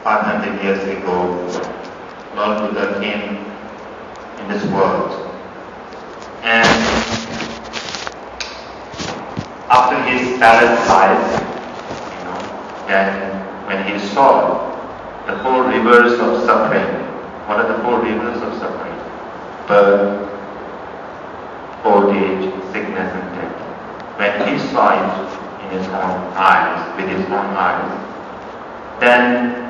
500 years ago, Lord Buddha came in this world. And after his palace life, when he saw the 4 rivers of suffering, what are the 4 rivers of suffering? Birth, old age, sickness and death. When he saw it in his own eyes, with his own eyes, then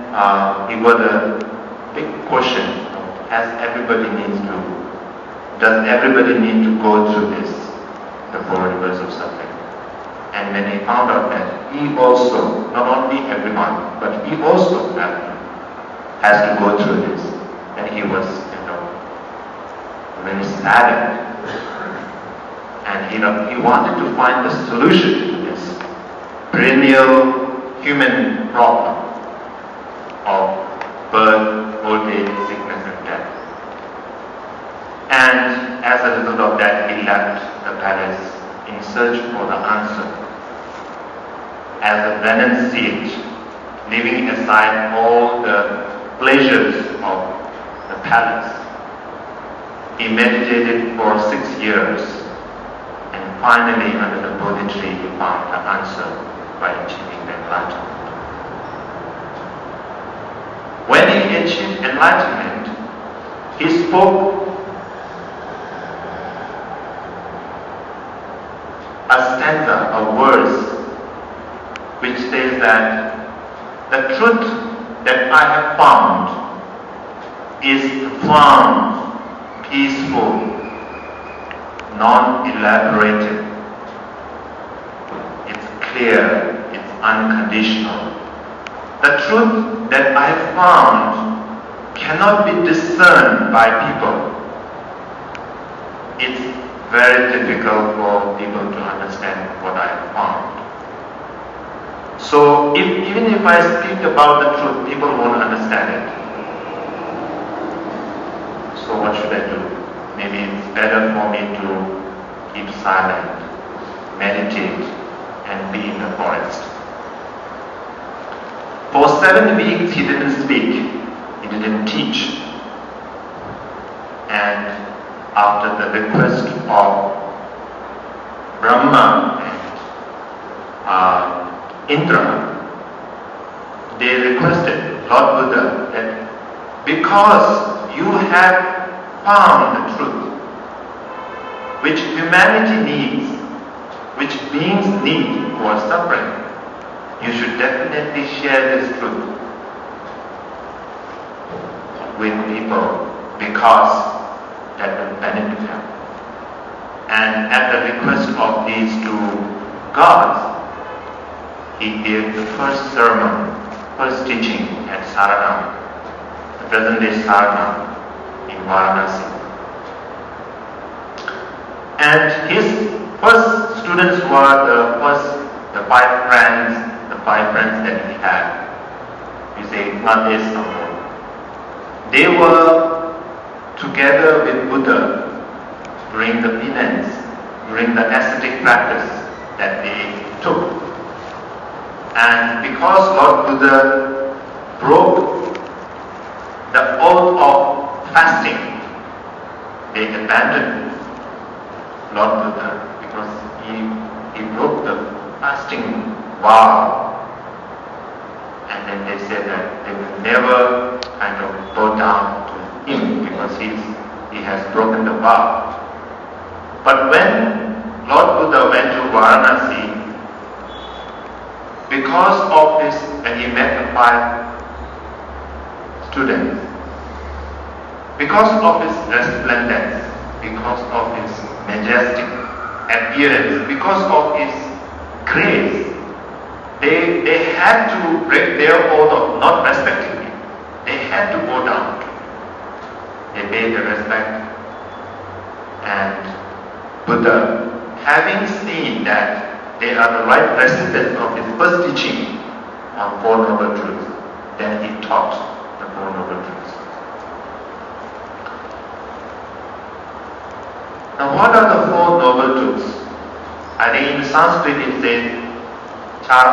he got a big question: does everybody need to go through this, the 4 rivers of suffering? And when he found out that he also, not only everyone, but he also has to go through this, then he was, very saddened. And he wanted to find the solution to this perennial human problem of birth, old age, sickness and death. And as a result of that, he left the palace in search for the answer. As a renunciate, leaving aside all the pleasures of the palace, he meditated for 6 years, and finally under the Bodhi tree he found the answer by achieving the enlightenment. When he achieved enlightenment, he spoke a stanza, a verse, which says that the truth that I have found is profound, peaceful, non-elaborated. It's clear, it's unconditional. The truth that I have found cannot be discerned by people. It's very difficult for people to understand what I have found. So even if I speak about the truth, people won't understand it. So what should I do? Maybe it's better for me to keep silent, meditate, and be in the forest. For 7 weeks he didn't speak, he didn't teach. And after the request of Brahma and Indra, they requested Lord Buddha that because you have found the truth, which humanity needs, which beings need who are suffering, you should definitely share this truth with people, because that will benefit them. And at the request of these 2 gods, he gave the first sermon, first teaching at Saranam, the present-day Saranam in Varanasi. And his first students were the 5 friends that he had. You say, not this no more. They were together with Buddha during the penance, during the ascetic practice that they took. And because Lord Buddha broke the oath of fasting, they abandoned Lord Buddha because he broke the fasting vow. And then they said that they will never kind of bow down to him because he has broken the vow. But when Lord Buddha went to Varanasi, because of this, when he met the 5 students, because of his resplendence, because of his majestic appearance, because of his grace, they had to break their oath of not respecting him. They had to go down. They paid the respect. And Buddha, having seen that they are the right recipients of his first teaching on 4 noble truths, then he taught the 4 noble truths. Now what are the 4 noble truths? I think in Sanskrit it says Char,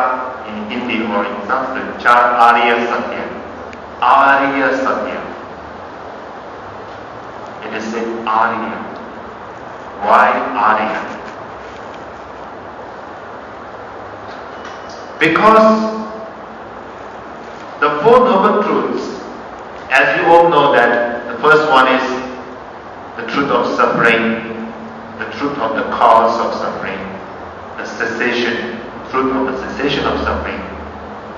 in Hindi or in Sanskrit, Char Arya Satya. Arya Satya. It is said Arya. Why Arya? Because the Four Noble Truths, as you all know that the first one is the truth of suffering, the truth of the cause of suffering, the cessation, truth of the cessation of suffering,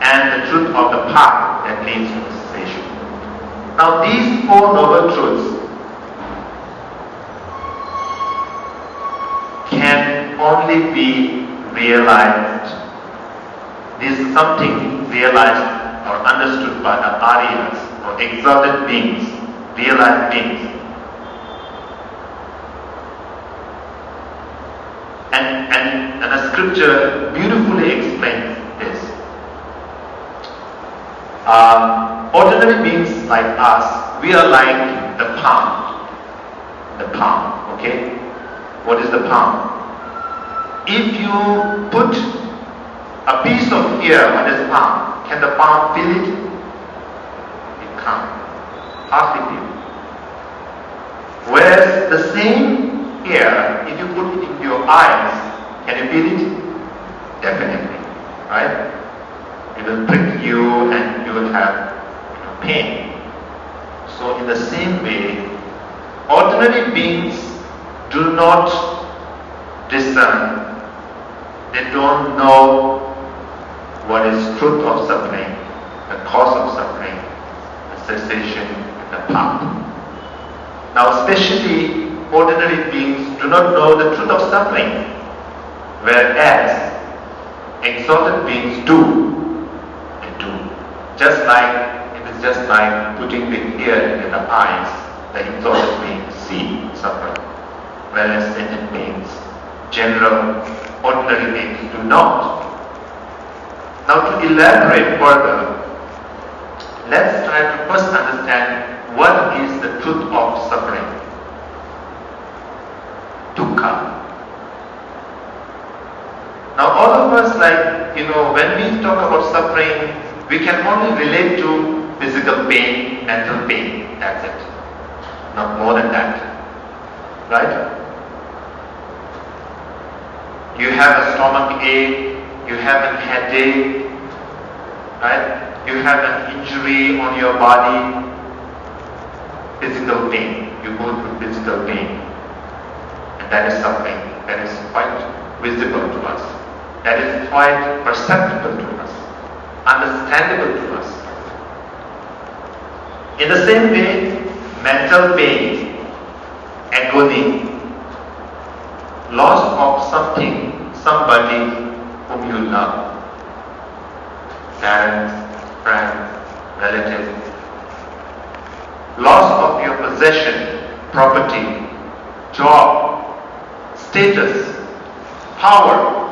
and the truth of the path that leads to cessation. Now these Four Noble Truths can only be realized. This is something realized or understood by the Aryas or exalted beings, realized beings. And the scripture beautifully explains this. Ordinary beings like us, we are like the palm. The palm, okay? What is the palm? If you put a piece of hair on his palm, can the palm feel it? It can't. Hardly feel. Whereas the same hair, if you put it into your eyes, can you feel it? Definitely. Right? It will prick you and you will have pain. So in the same way, ordinary beings do not discern. They don't know what is truth of suffering, the cause of suffering, the cessation, and the path. Now especially ordinary beings do not know the truth of suffering, whereas exalted beings do. They do. It is just like putting the ear in the eyes, the exalted beings see suffering, whereas sentient beings, general, ordinary beings do not. Now to elaborate further, let's try to first understand what is the truth of suffering. Dukkha. Now all of us, when we talk about suffering, we can only relate to physical pain, mental pain, that's it. Not more than that. Right? You have a stomach ache, you have a headache, right? You have an injury on your body, physical pain. You go through physical pain. And that is suffering. That is quite visible to us. That is quite perceptible to us, understandable to us. In the same way, mental pain, agony, loss of something, somebody whom you love, parents, friends, relatives, loss of your possession, property, job, status, power.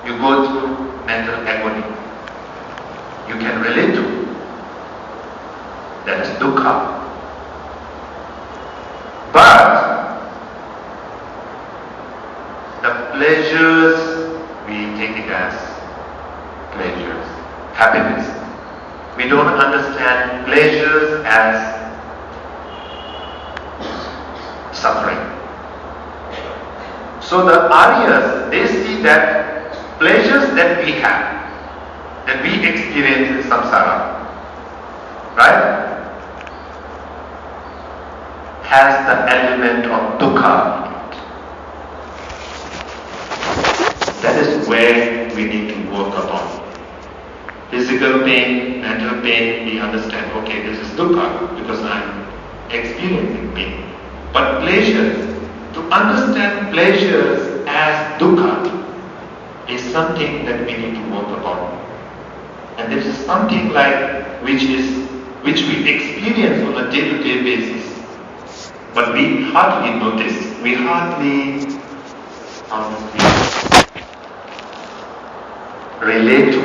You go through mental agony. You can relate to. That is dukkha. But the pleasures, we take it as pleasures, happiness. We don't understand pleasures as suffering. So the Aryas, they see that pleasures that we have, that we experience in samsara, right, has the element of dukkha in it. That is where we need to work upon. Physical pain, mental pain, we understand, okay, this is dukkha because I'm experiencing pain. But pleasures, to understand pleasures as dukkha is something that we need to work upon. And this is something which we experience on a day-to-day basis. But we hardly notice, we hardly relate to.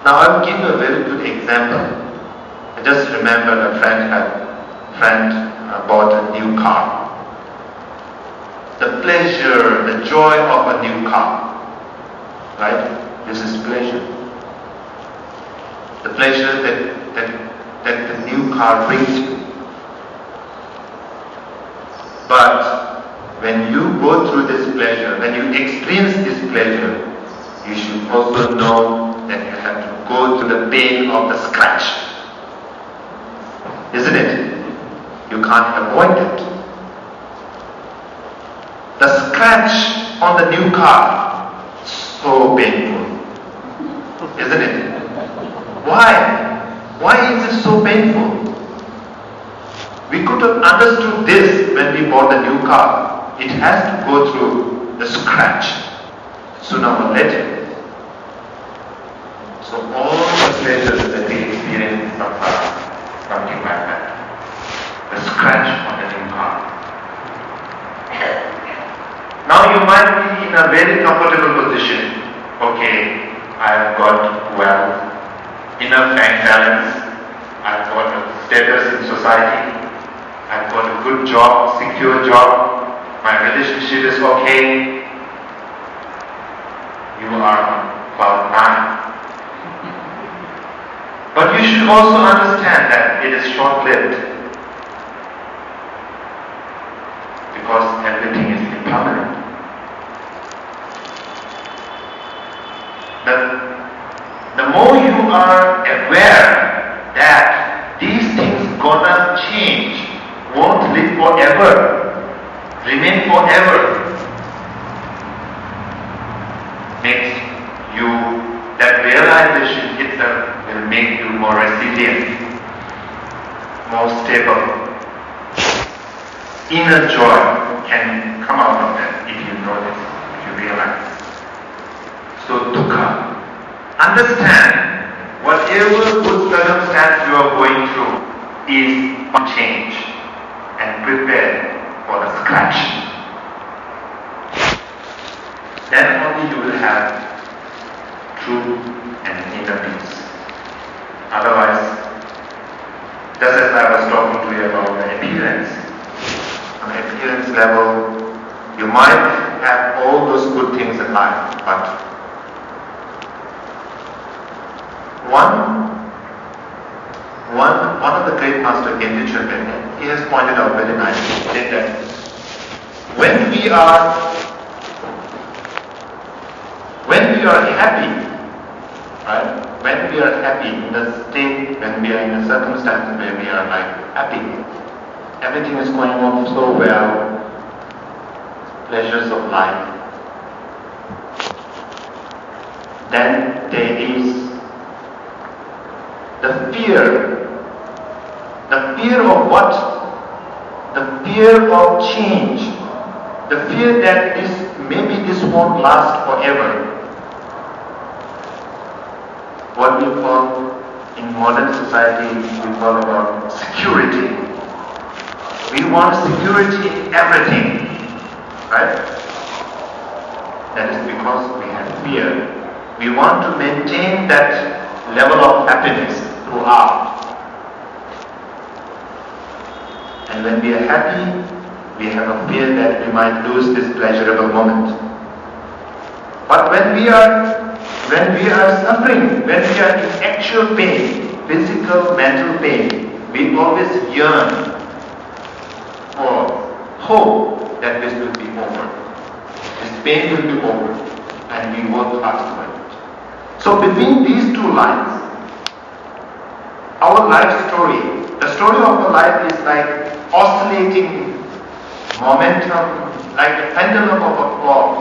Now I'll give a very good example. I just remember a friend bought a new car. The pleasure, the joy of a new car, right? This is pleasure. the pleasure that the new car brings you. But when you go through this pleasure, when you experience this pleasure, you should also know that you have to go through the pain of the scratch. Isn't it? You can't avoid it. The scratch on the new car, so painful. Isn't it? Why? Why is it so painful? We could have understood this when we bought the new car. It has to go through the scratch sooner or later. So all the pleasures that we experience in samsara something like that. The scratch on the new car. Now you might be in a very comfortable position. Okay, I've got wealth, enough bank balance, I've got a status in society, I've got a good job, secure job, my relationship is okay. You are on cloud 9. But you should also understand that it is short-lived, because everything is impermanent. The more you are aware that these things gonna change, won't live forever, remain forever, makes you, that realization itself will make you more resilient, more stable. Inner joy can come out of that if you know this, if you realize. So dukkha, understand whatever good circumstance you are going through is a change, and prepare for the scratch. Then only you will have true and inner peace. Otherwise, just as I was talking to you about the appearance, on the appearance level, you might have all those good things in life, but one of the great master, Khenpo Sonam, he has pointed out very nicely, he said that when we are happy, right? When we are happy in the state, when we are in a circumstance where we are like happy, everything is going on so well, pleasures of life, then there is the fear of what? The fear of change, the fear that maybe this won't last forever. What we call in modern society, we call about security. We want security in everything, right? That is because we have fear. We want to maintain that level of happiness throughout. And when we are happy, we have a fear that we might lose this pleasurable moment. But when we are suffering, when we are in actual pain, physical, mental pain, we always yearn for hope that this will be over. This pain will be over, and we work hard for it. So between these two lines, our life story, the story of our life is like oscillating momentum, like the pendulum of a clock,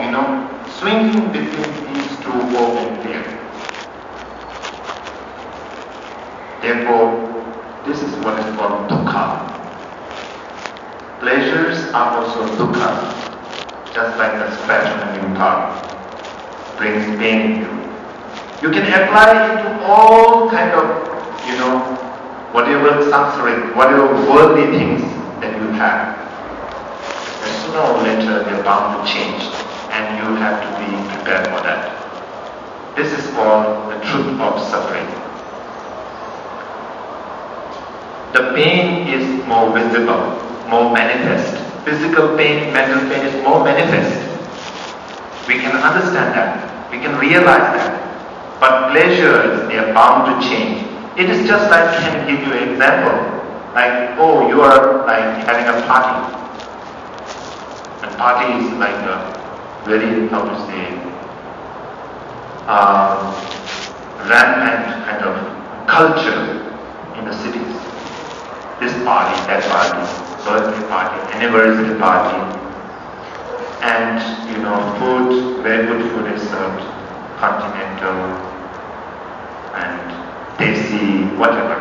swinging between these two hope and fear. Therefore, this is what is called dukkha. Pleasures are also dukkha, just like the scratch on a new car brings pain in you. You can apply it to all kind of, whatever samsaric, whatever worldly things that you have. Sooner or later they're bound to change, and you have to be prepared for that. This is called the truth of suffering. The pain is more visible, more manifest. Physical pain, mental pain is more manifest. We can understand that. We can realize that. But pleasures, they are bound to change. It is just like, can give you an example. Like, oh, you are like having a party. And party is like a very, how to say, rampant kind of culture in the cities. This party, that party, birthday party, anniversary party, and food, very good food is served, continental and desi, whatever.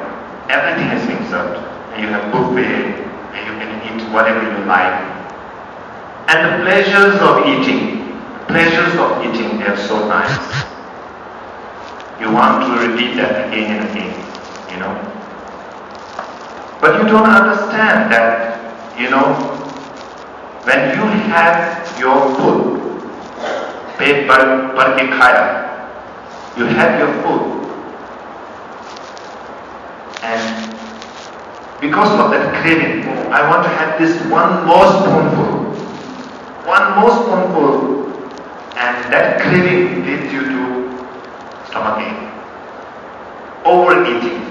Everything is being served. And you have buffet, and you can eat whatever you like. And the pleasures of eating, they are so nice. You want to repeat that again and again, But you don't understand that, when you have your food, पेट भर के खाया, you have your food, and because of that craving, I want to have this one more spoonful, and that craving leads you to stomachache, overeating.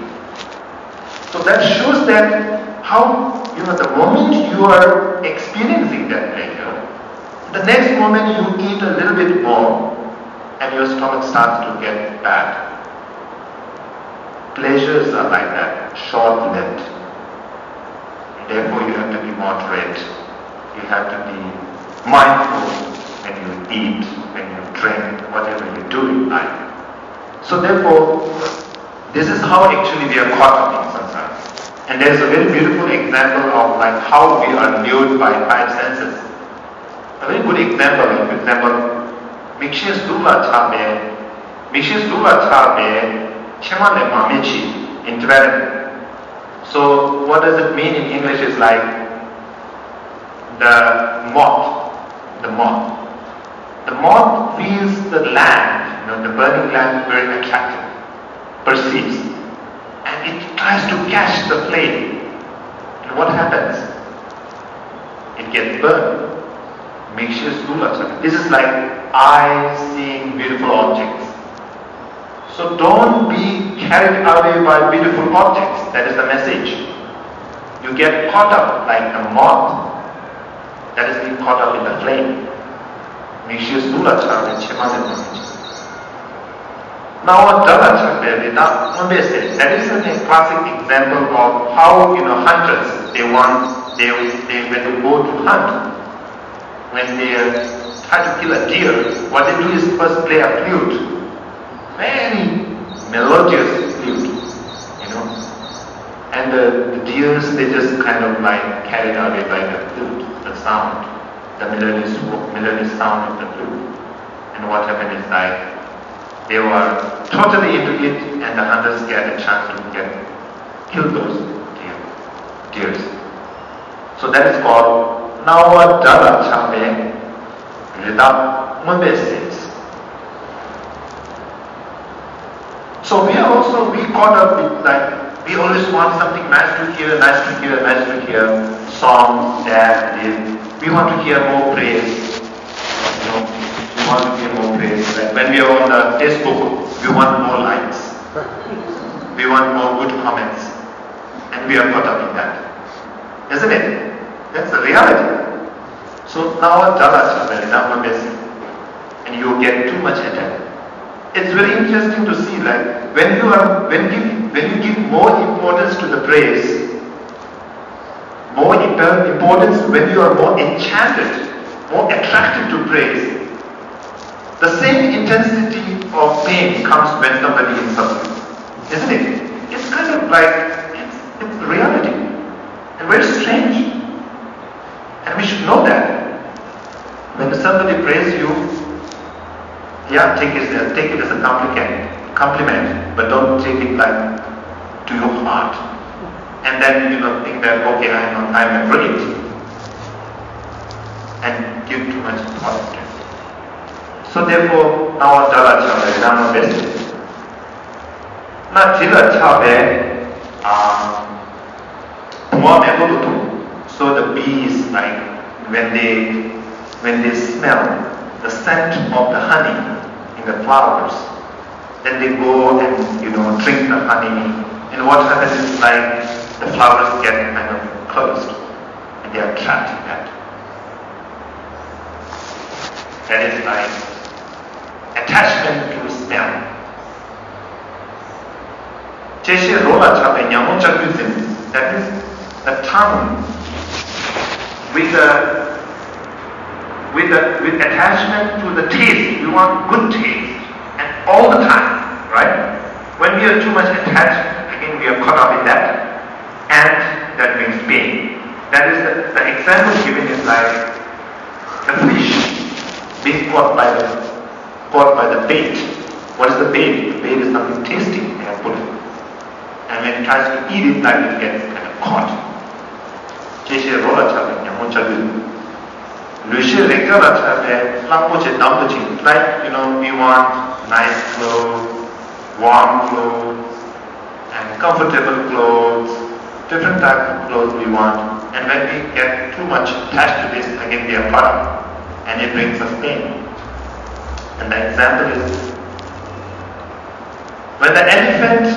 So that shows that how, the moment you are experiencing that pleasure, the next moment you eat a little bit more and your stomach starts to get bad. Pleasures are like that, short-lived. Therefore you have to be moderate. You have to be mindful when you eat, when you drink, whatever you do in life. So therefore, this is how actually we are caught up in samsara. And there is a very beautiful example of like how we are lured by five senses. A very good example, for example, Mikshin Sula Chabe, Chemane Mamichi in Tibetan. So what does it mean in English is like the moth. The moth feels the land, the burning land very attractive, perceives, and it tries to catch the flame. And what happens? It gets burned. This is like eye seeing beautiful objects. So don't be carried away by beautiful objects. That is the message. You get caught up like a moth that is being caught up in the flame. Now that is a classic example of how hunters when they go to hunt. When they try to kill a deer, what they do is first play a flute, very melodious flute, and the deers, they just kind of like carried away by the flute, the sound, the melodious sound of the flute. And what happened is like they were totally into it, and the hunters get a chance to kill those deers. So that is called Nawa Dala Chabe Ridap Mumbesis. So we caught up with like, we always want something nice to hear, songs, dance, we want to hear more praise. We want to hear more praise. Like when we are on the Facebook, we want more likes. We want more good comments. And we are caught up in that. Isn't it? That's the reality. So now and you get too much attention. It's very interesting to see like when you give more importance to the praise, more importance when you are more enchanted, more attracted to praise, the same intensity of pain comes when somebody is suffering. Isn't it? It's kind of like it's reality. And very strange. And we should know that. When somebody praises you, take it as a compliment, but don't take it like to your heart. And then think that okay, I'm great, and give too much thought to it. So therefore, now Dala Chabe, Rama best. Now Tila Chabe, so the bees, like when they smell the scent of the honey in the flowers, then they go and drink the honey And what happens is like the flowers get kind of closed and they are trapped in that. That is like attachment to smell. 这些罗拉茶被养成的 that is the tongue with attachment to the taste. We want good taste and all the time, right? When we are too much attached, again we are caught up in that, and that brings pain. That is the example given is like the fish being caught by the bait. What is the bait? The bait is something tasty they have put it. And when it tries to eat it, like it gets kind of caught. 这些罗拉茶被养成的，有些人家的茶被让不起、拿不起。Like we want nice clothes, warm clothes, and comfortable clothes, different types of clothes we want. And when we get too much attached to this, again we are caught up, and it brings us pain. And the example is when the elephant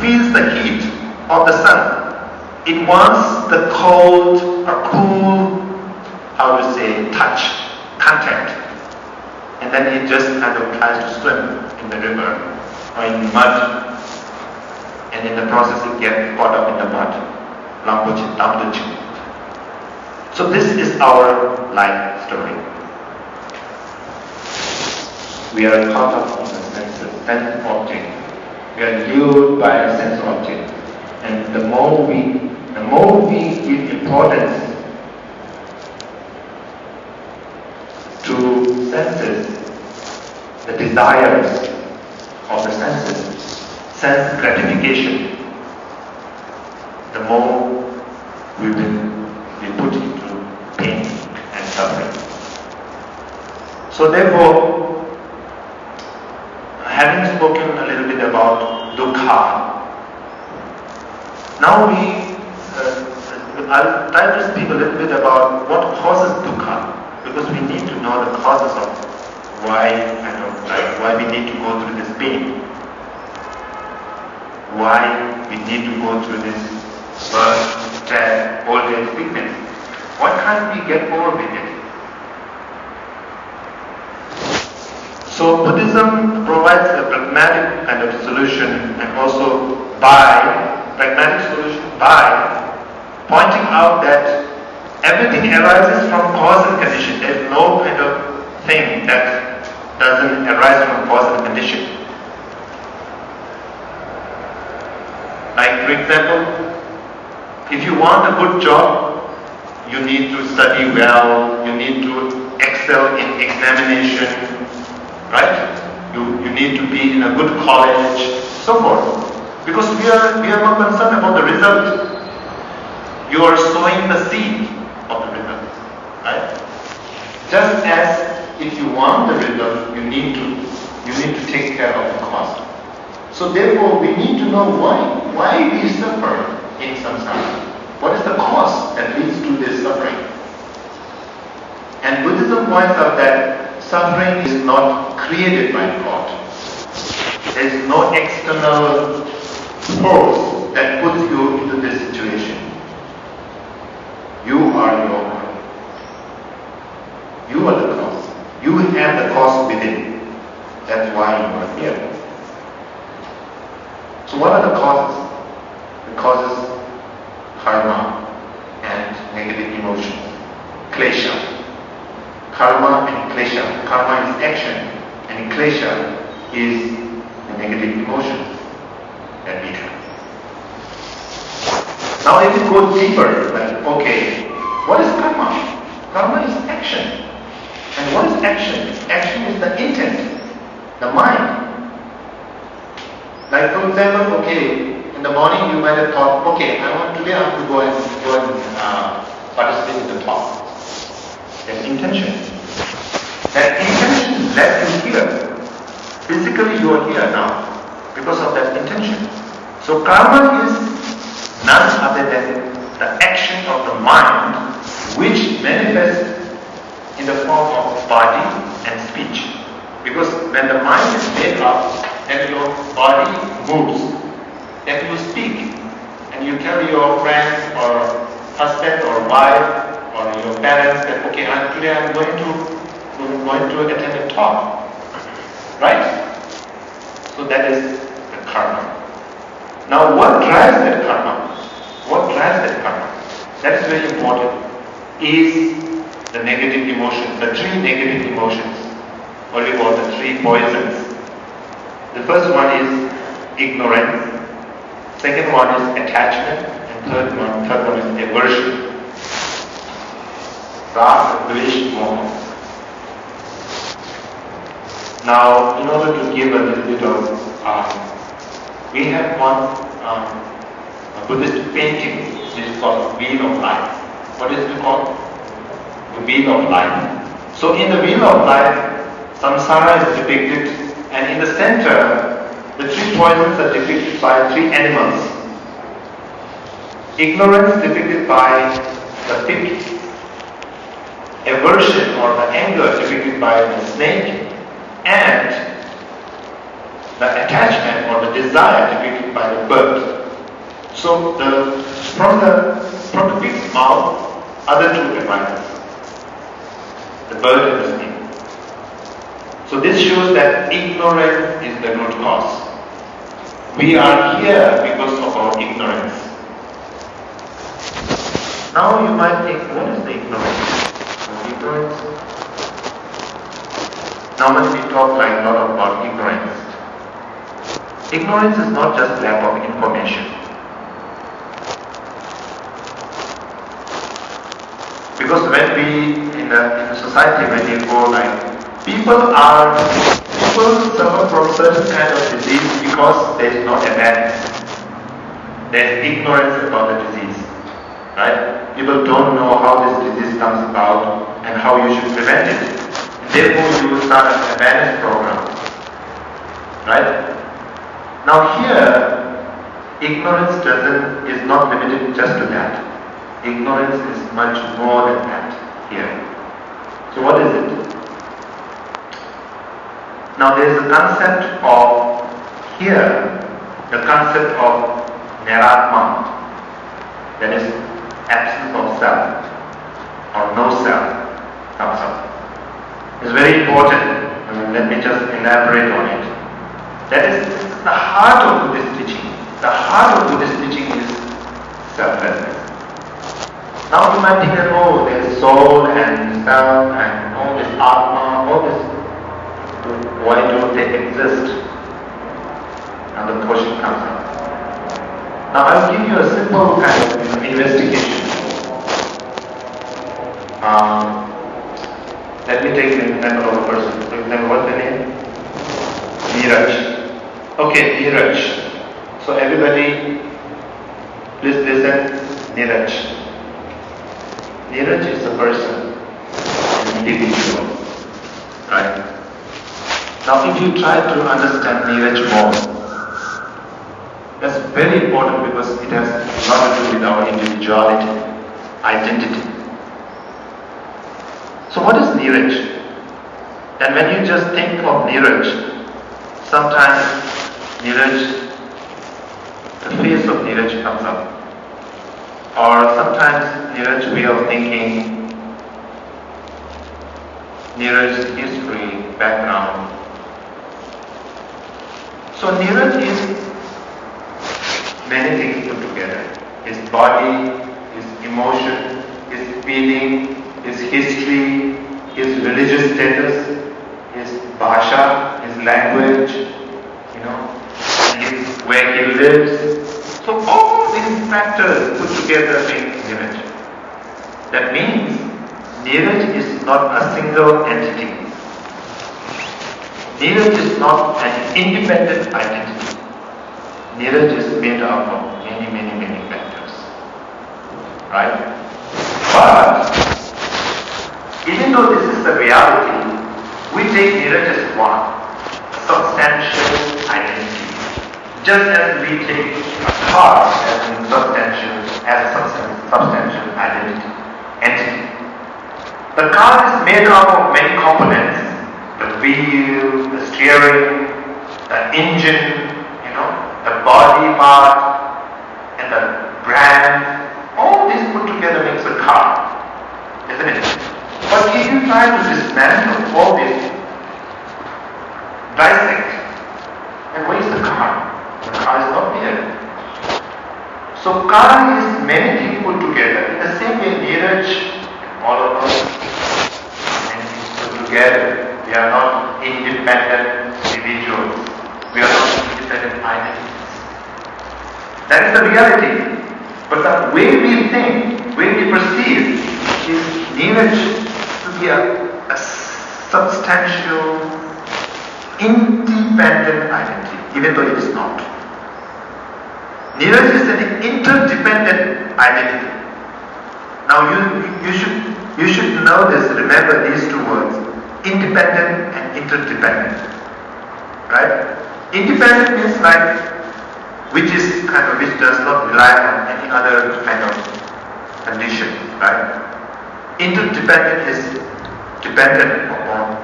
feels the heat of the sun, it wants the cold or cool, how to say, touch, contact. And then it just kind of tries to swim in the river or in mud. And in the process it gets caught up in the mud. So this is our life story. We are caught up in the sense object. We are lured by a sense object, and the more we give importance to senses, the desires of the senses, sense gratification, the more we will be put into pain and suffering. So therefore, having spoken a little bit about dukkha, now I'll try to speak a little bit about what causes dukkha, because we need to know the causes of why we need to go through this pain, why we need to go through this birth, death, old age, sickness. Why can't we get over with it? So Buddhism provides a pragmatic kind of solution, and also pragmatic solution by pointing out that everything arises from cause and condition. There is no kind of thing that doesn't arise from cause and condition. Like for example, if you want a good job, you need to study well, you need to excel in examination, right? You need to be in a good college, so forth. Because we are not concerned about the result. You are sowing the seed of the result, right? Just as if you want the result, you need to take care of the cause. So therefore, we need to know why we suffer in samsara. What is the cause that leads to this suffering? And Buddhism points out that suffering is not created by God. There is no external force that puts you into this situation. You are your own. You are the cause. You have the cause within. That's why you are here. So what are the causes? The causes karma and negative emotions. Klesha. Karma and klesha. Karma is action, and klesha is the negative emotions that we have. Now if you go deeper, like, okay, what is karma? Karma is action. And what is action? Action is the intent, the mind. Like for example, okay, in the morning you might have thought, okay, today I have to go and participate in the talk. That's intention. That intention led you here. Physically you are here now because of that intention. So karma is none other than the action of the mind which manifests in the form of body and speech. Because when the mind is made up, then your body moves. that you speak and you tell your friends or husband or wife or your parents that, okay, today I'm going to attend a talk, right? So that is the karma. Now what drives that karma? What drives that karma? That is very important. Is the negative emotions, the three negative emotions, what we call the three poisons. The first one is ignorance, second one is attachment, and third one is aversion. Rag, Dvesh, Moha. Now, in order to give a little bit of, we have one a Buddhist painting which is called Wheel of Life. What is it called? The Wheel of Life. So in the Wheel of Life, samsara is depicted, and in the center, the three poisons are depicted by three animals. Ignorance depicted by the pig, aversion or the anger depicted by the snake, and the attachment or the desire depicted by the bird. So from the pig's mouth, other two arises, the bird and the snake. So this shows that ignorance is the root cause. We are here because of our ignorance. Now you might think, what is the ignorance? Ignorance. Normally we talk like a lot about ignorance. Ignorance is not just lack of information. Because when we, in the society, when you go like, people suffer from certain kind of disease because there is no awareness. There is ignorance about the disease. Right? People don't know how this disease comes about and how you should prevent it. Therefore, you start an awareness program. Right? Now here, ignorance is not limited just to that. Ignorance is much more than that here. So what is it? Now there is a concept of here, the concept of Niratma, that is absence of self or no self comes up. It's very important. Let me just elaborate on it. That is the heart of Buddhist teaching. The heart of Buddhist teaching is selflessness. Now you might think that, oh, there is soul and self and all this atma, all this. Why don't they exist? And the question comes up. Now I'll give you a simple kind of investigation. Let me take an example of a person. For example, what's the name? Neeraj. Okay, Neeraj. So everybody, please listen. Neeraj. Neeraj is a person, an individual. Right? Now if you try to understand Neeraj more, that's very important because it has a lot to do with our individuality, identity. So what is Neeraj? And when you just think of Neeraj, sometimes Neeraj, the face of Neeraj comes up. Or sometimes Neeraj's way of thinking, Neeraj's history, background. So Neeraj is many things put together. His body, his emotion, his feeling, his history, his religious status, his bhasha, his language, and where he lives. So all these factors put together make Neeraj. That means Neeraj is not a single entity. Neeraj is not an independent identity. Neeraj is made up of many, many, many factors. Right? But even though this is the reality, we take Neeraj as one, a substantial identity. Just as we take a car as a substantial entity. The car is made up of many components: the wheel, the steering, the engine, the body part and the brand, all this put together makes a car, isn't it? But if you try to dismantle all this, dissect, and where is the car? The car is not there. So car is many things put together. In the same way, Neeraj, all of us, many things put together. We are not independent individuals. We are not independent identities. That is the reality. But the way we think, way we perceive, is Neeraj to be a substantial, independent identity, even though it is not. Neeraj is an interdependent identity. Now you should know this, remember these two words, independent and interdependent. Right? Independent means like which does not rely on any other kind of condition, right? Interdependent is dependent upon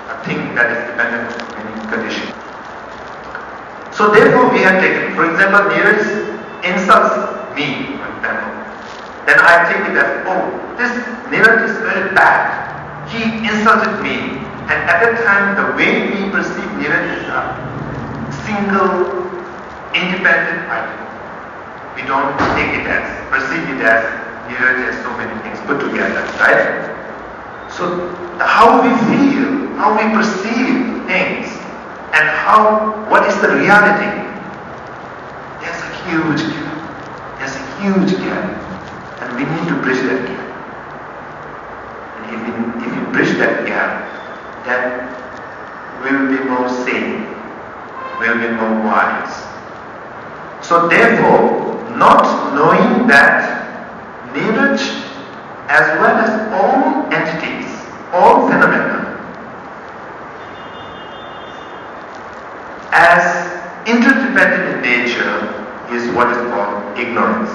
a thing that is dependent on any condition. So therefore we have taken, for example, Neeraj insults me, for example. Then I take it as, oh, this Neeraj is very bad. He insulted me. And at that time, the way we perceive Neeraj is a single, independent item. We don't perceive it as Neeraj has so many things put together, right? So how we feel, how we perceive things, and what is the reality? There's a huge gap. There's a huge gap. And we need to bridge that gap. And if you bridge that gap, then we will be more sane. We will be more wise. So therefore, not knowing that Neeraj, as well as all entities, all phenomena, as interdependent in nature, is what is called ignorance.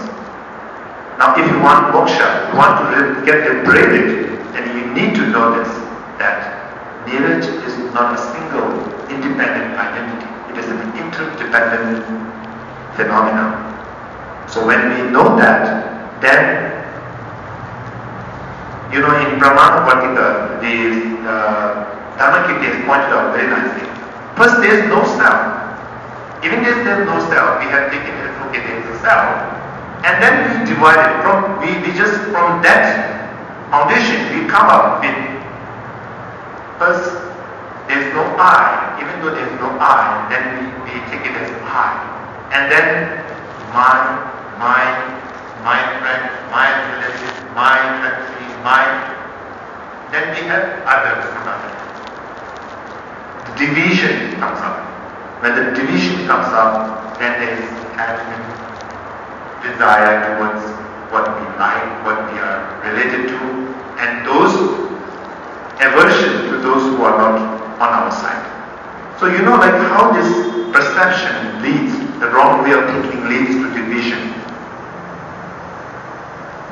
Now if you want moksha, you want to get liberated, then you need to know this, that Neeraj is not a single independent identity. It is an interdependent phenomenon. So when we know that, then, in Brahmana Vartika, the Dharmakirti has pointed out very nicely. First, there is no self. Even if there is no self, we have taken it, okay, there is a self. And then we divide it from that foundation, we come up with, first, there is no I. Even though there is no I, then we take it as I. And then my friend, my relative, my country, then we have others. The division comes up. When the division comes up, then there is attachment, desire towards what we like, what we are related to, and those aversion to those who are not on our side. So like how this perception leads, the wrong way of thinking leads to division.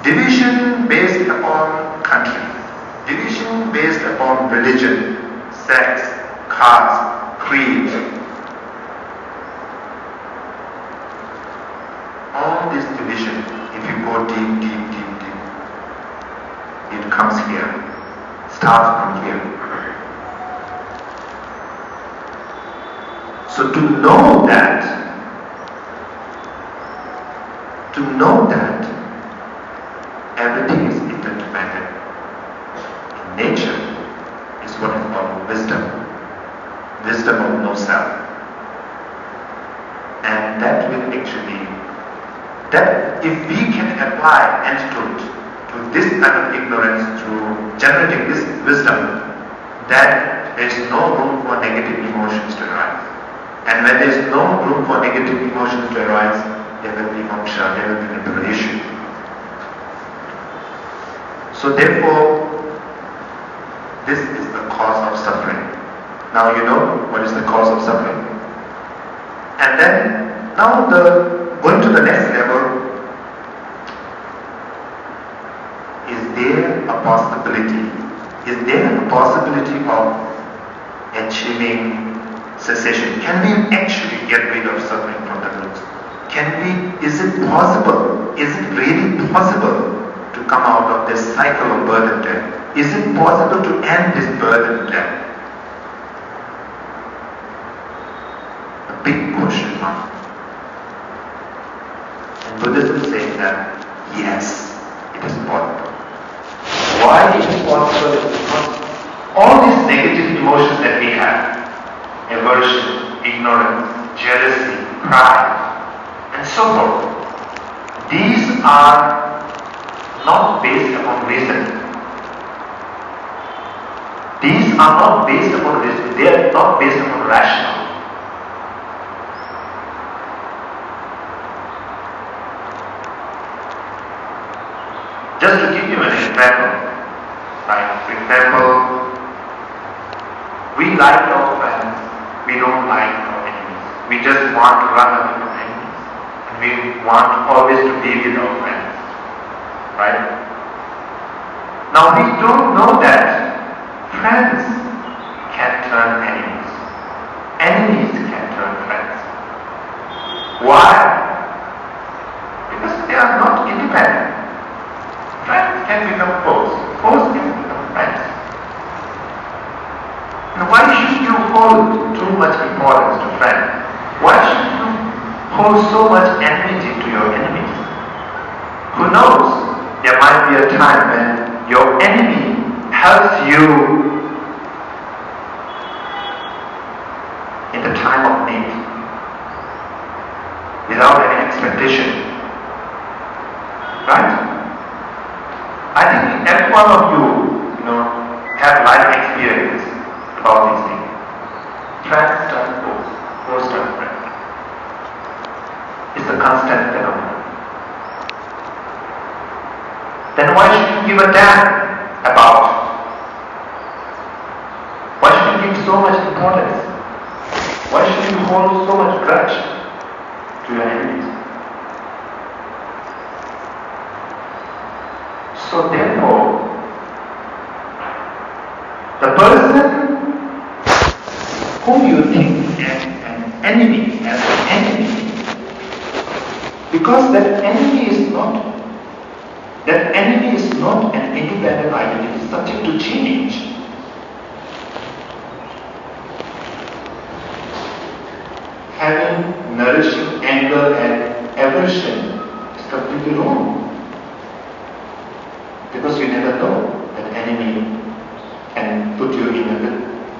Division based upon country, division based upon religion, sex, caste, creed. All this division, if you go deep, it comes here, starts from here. So to know that everything is interdependent in nature is what is called wisdom of no self. And that will actually, that if we can apply antidote to this kind of ignorance through generating this wisdom, then there is no room for negative emotions to arise. And when there is no room for negative emotions to arise, there will be moksha, there will be liberation. So therefore, this is the cause of suffering. Now you know what is the cause of suffering. And then, now going to the next level, is there a possibility of achieving cessation? Can we actually get rid of suffering from the root is it possible? Is it really possible to come out of this cycle of birth and death? Is it possible to end this birth and death? A big question mark. And Buddhism says that yes, it is possible. Why it is possible is because all these negative emotions that we have, aversion, ignorance, jealousy, pride, and so forth, these are not based upon reason. These are not based upon reason. They are not based upon rational. Just to give you an example, right? For example, we like our friends, we don't like our enemies. We just want to run away from enemies. And we want always to be with our friends, right? Now we don't know that friends can turn enemies. Enemies can turn friends. Why? Because they are not independent. Friends can become foes. Foes can become friends. And why should you hold too much importance to friends? Why should you hold so much enmity to your enemies? Who knows? There might be a time when your enemy helps you in the time of need without any expectation. Right? I think every one of you, have life experience about these things. Friends turn foes, foes turn friends. It's a constant phenomenon. Then why should you give a damn about? Why should you give so much importance? Why should you hold so much grudge to your enemies? So therefore, the person whom you think as an enemy, because that enemy is not an independent identity, it's subject to change. Having nourishing anger and aversion is completely wrong. Because you never know that enemy can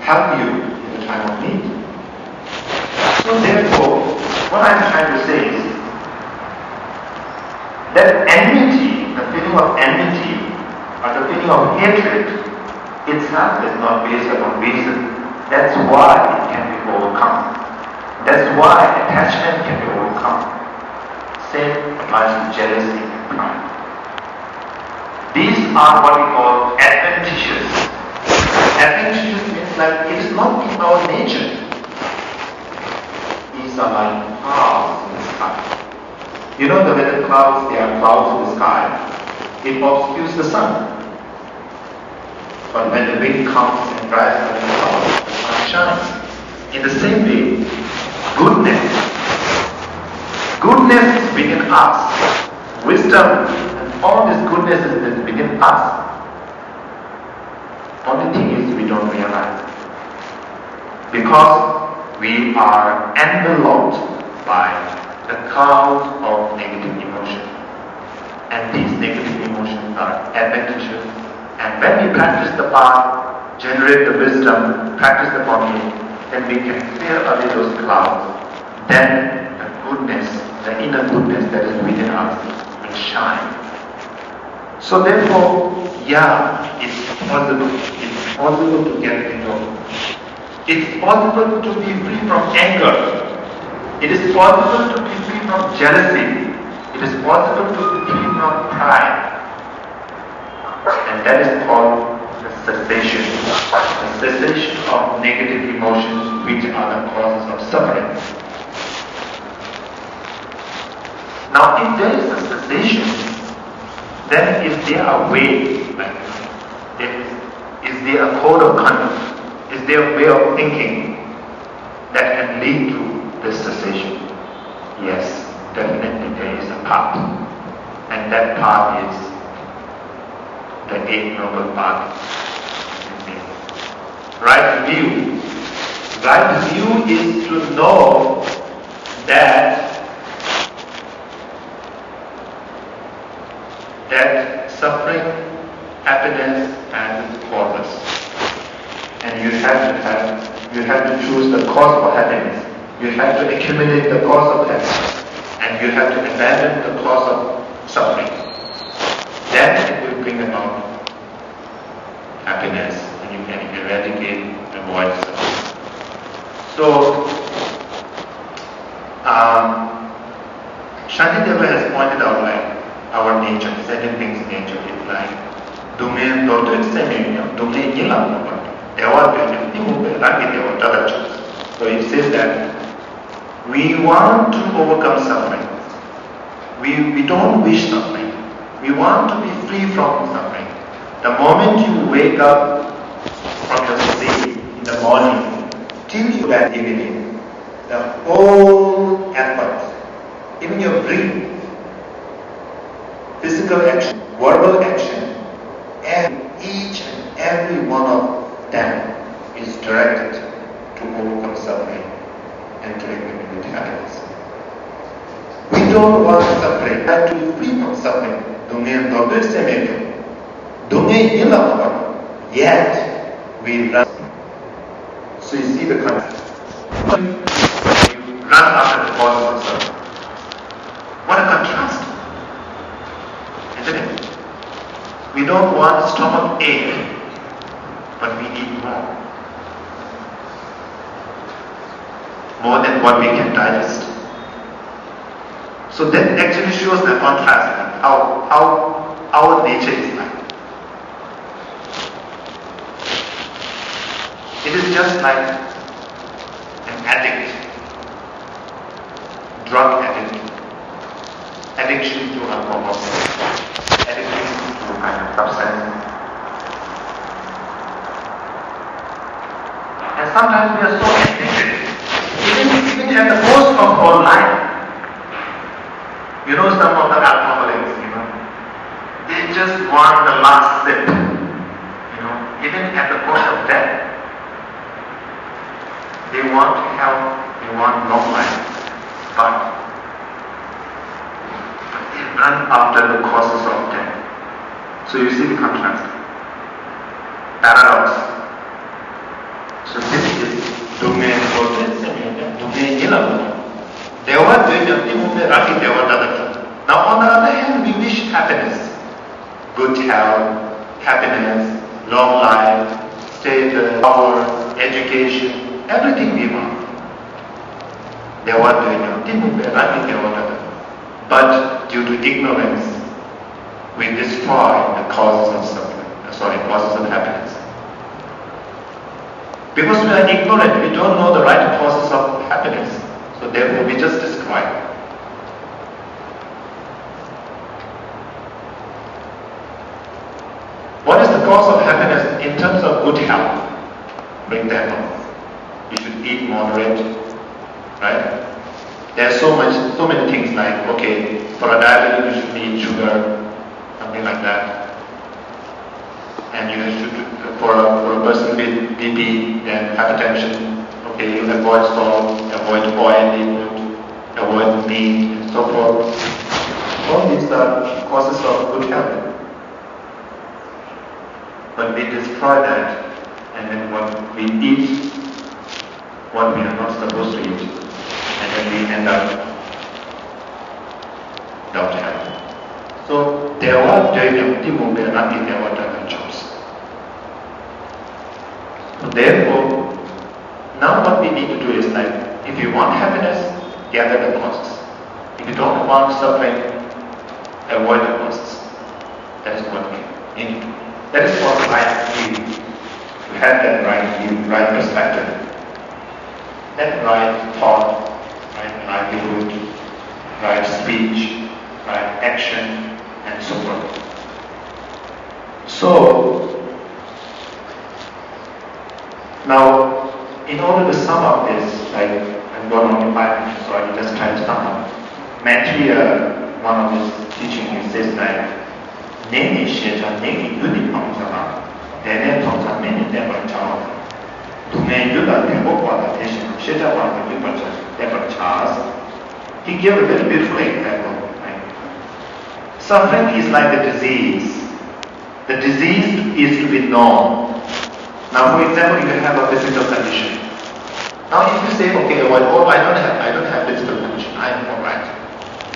help you in the time of need. So therefore, what I'm trying to say is that enmity, the feeling of enmity or the feeling of hatred itself is not based upon reason. That's why it can be overcome. That's why attachment can be overcome. Same applies to jealousy and pride. These are what we call adventitious. Adventitious means like it is not in our nature. These are like clouds in the sky. You know that when the clouds, there are clouds in the sky, it obscures the sun. But when the wind comes and drives away the clouds, the sun shines. In the same way, goodness is within us. Wisdom, all this goodness is within us. Only thing is we don't realize. Because we are enveloped by the clouds of negative emotion. And these negative emotions are adventitious. And when we practice the path, generate the wisdom, practice the body, then we can clear away those clouds. Then the goodness, the inner goodness that is within us will shine. So therefore, it's possible. It's possible to get rid of. It's possible to be free from anger. It is possible to be free from jealousy. It is possible to be free from pride. And that is called the cessation. The cessation of negative emotions which are the causes of suffering. Now if there is a cessation, then is there a way, is there a code of conduct, is there a way of thinking that can lead to this cessation? Yes, definitely there is a path. And that path is the Eight Noble Path. Right view. Right view is to know that suffering, happiness, and causes. And you have to choose the cause for happiness. You have to accumulate the cause of happiness. And you have to abandon the cause of suffering. Then it will bring about happiness, and you can eradicate, avoid suffering. So, Shantideva has pointed out like our nature, certain things nature is like domain daughter semi domain yilam. So it says that we want to overcome suffering. We don't wish suffering. We want to be free from suffering. The moment you wake up from your sleep in the morning till you get evening, the whole effort, even your breathing, physical action, verbal action, and each and every one of them is directed to overcome suffering and to live with happiness. We don't want suffering, we have to be free from suffering. Yet we run. So you see the contrast. You run after the causes of suffering. What a contrast, isn't it? We don't want stomach ache, but we need more than what we can digest. So that actually shows the contrast, how our nature is like. It is just like an addict, drug addict, addiction to alcohol, addiction to kind of substance. And sometimes we are so addicted, even at the cost of our life. You know, some of the alcoholics, they just want the last sip, even at the cost of death. They want health, they want long life, but they run after the causes of death. So you see the contrast, paradox. So this is domain Now on the other hand, we wish happiness, good health, happiness, long life, status, power, education, everything we want. But due to ignorance, we destroy the causes of suffering, causes of happiness. Because we are ignorant, we don't know the right causes of happiness. So therefore we just destroy. What is the cause of happiness in terms of good health? Bring that on. You should eat moderate, right? There are so many things like, for a diabetic you should eat sugar, something like that. And you should, for a person with BP and hypertension, you avoid salt, avoid oil, avoid meat, and so forth. All these are causes of good health. But we destroy that, and then what we eat, what we are not supposed to eat, and then we end up without health. So there are jobs. So therefore, now what we need to do is like, if you want happiness, gather the causes. If you don't want suffering, avoid the causes. That is what we need to do. That is what right view. To have that right view, right perspective, that right thought, right livelihood, right speech, right action, and so forth. So, now, in order to sum up this, I'm going on 5 minutes, so I will just try to sum up. Maitreya, one of his teaching, he says that Neni Sheja Negi Yuni Pamsana, Dene Tomsa Meni Devar Chao, Dume Yuda Tembopa the Teshin, Sheja Waka Yupa Devar Chas. He gave a very beautiful example. Right? Suffering is like a disease. The disease is to be known. Now, for example, you have a physical condition. Now, if you say, okay, well, oh, I don't have physical condition, I am alright.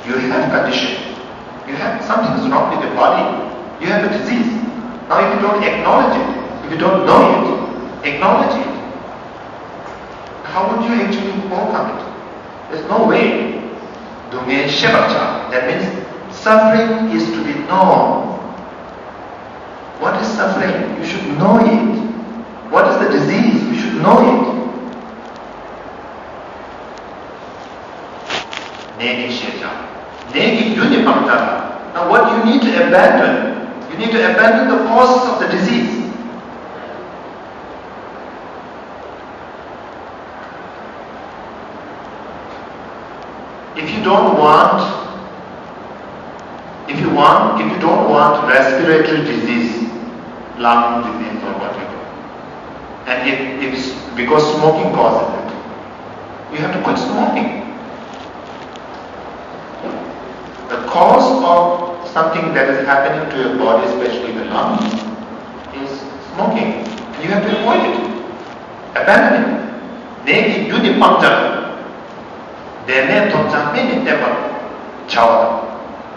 You have condition. You have something is wrong with your body. You have a disease. Now, if you don't acknowledge it, if you don't know it, acknowledge it. How would you actually overcome it? There's no way. Dume Shevacha. That means suffering is to be known. What is suffering? You should know it. What is the disease? You should know it. Negi Sheja. Negi Yuni Pamtara. Now what you need to abandon? You need to abandon the causes of the disease. If you don't want respiratory disease, lung disease or whatever, and if because smoking causes it, you have to quit smoking. The cause of something that is happening to your body, especially the lungs, is smoking. You have to avoid it. Abandon it. Negi Yuni Pamjana. Dene Tomja Mini Deva Chawada.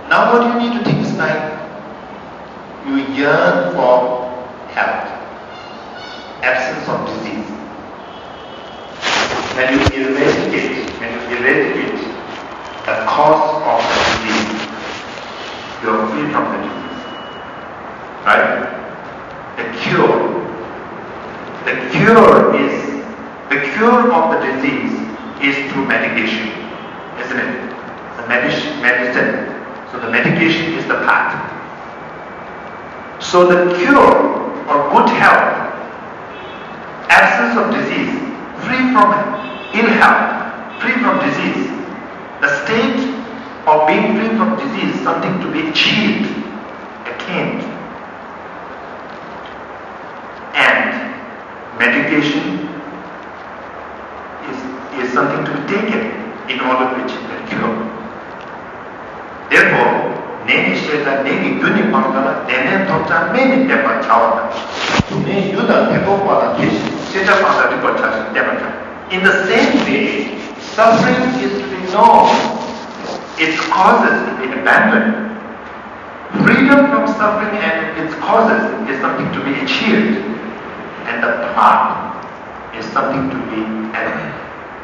Now what you need to think is like you yearn for health, absence of disease. When you eradicate the cause of the disease, you are free from the disease. Right? The cure of the disease is through medication, isn't it? The medicine. So the medication is the path. So the cure or good health, absence of disease, free from ill health, free from disease. The state of being free from disease is something to be achieved, attained. And medication is something to be taken in order to achieve the cure. Therefore, Negi Sheta Negi Yuni Pangana Dene Tomcha Meni Depa Chawata. Dume Yuda Depopada Sheta Panda Depa Chawata. In the same way, suffering is to be known, its causes to be abandoned. Freedom from suffering and its causes is something to be achieved, and the path is something to be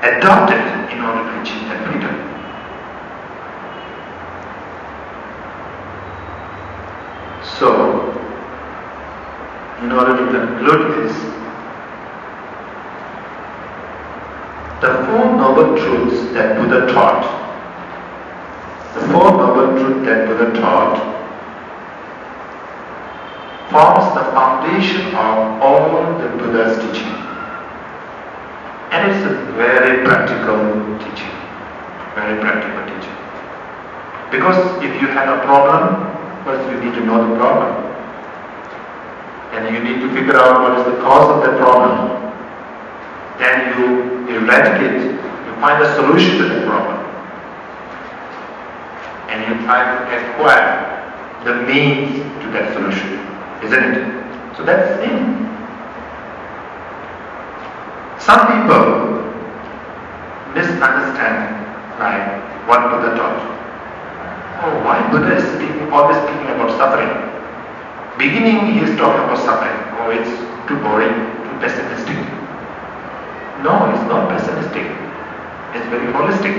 adopted in order to achieve that freedom. So, in order to conclude this, the Four Noble Truths that Buddha taught, forms the foundation of all the Buddha's teaching. And it's a very practical teaching. Because if you have a problem, first you need to know the problem. And you need to figure out what is the cause of the problem. Then you eradicate, you find a solution to the problem. And you try to acquire the means to that solution, isn't it? So that's the thing. Some people misunderstand what Buddha taught. Oh, why Buddha is always speaking about suffering? Beginning he is talking about suffering. Oh, it's too boring, too pessimistic. No, it's not pessimistic. It's very holistic.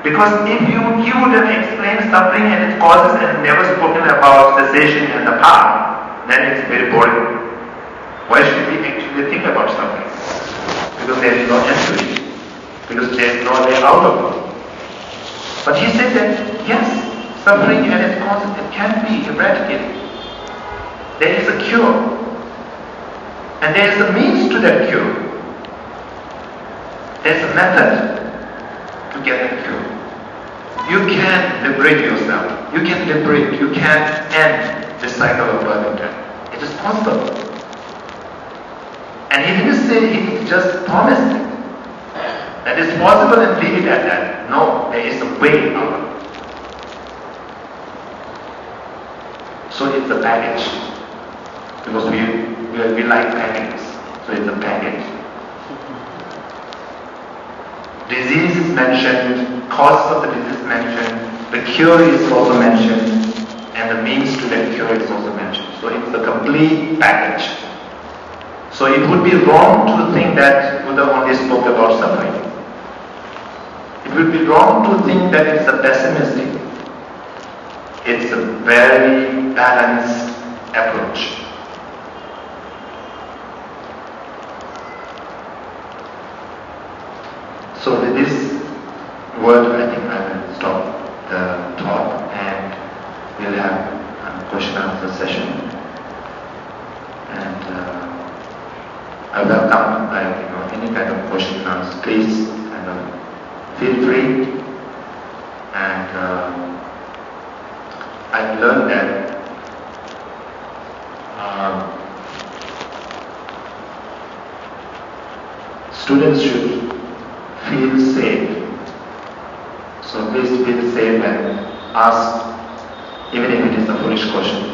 Because if he would have explained suffering and its causes and never spoken about cessation and the path, then it's very boring. Why should we actually think about suffering? Because there is no end to it. Because there is no way out of it. But he said that, yes, suffering and its causes, it can be eradicated. There is a cure. And there is a means to that cure. There is a method to get that cure. You can liberate yourself. You can liberate. You can end the cycle of birth and death. It is possible. And he didn't say, he just promised it. That is possible and leave it at that. No, there is a way out. So it's a package. Because we like packages. So it's a package. Disease is mentioned, cause of the disease is mentioned, the cure is also mentioned, and the means to that cure is also mentioned. So it's a complete package. So it would be wrong to think that Buddha only spoke about suffering. It would be wrong to think that it's a pessimistic. It's a very balanced approach. So with this word, I think I will stop the talk and we'll have a question and answer session. And I welcome any kind of question and answer. Please feel free. And I've learned that students should feel safe. So please feel safe and ask, even if it is a foolish question.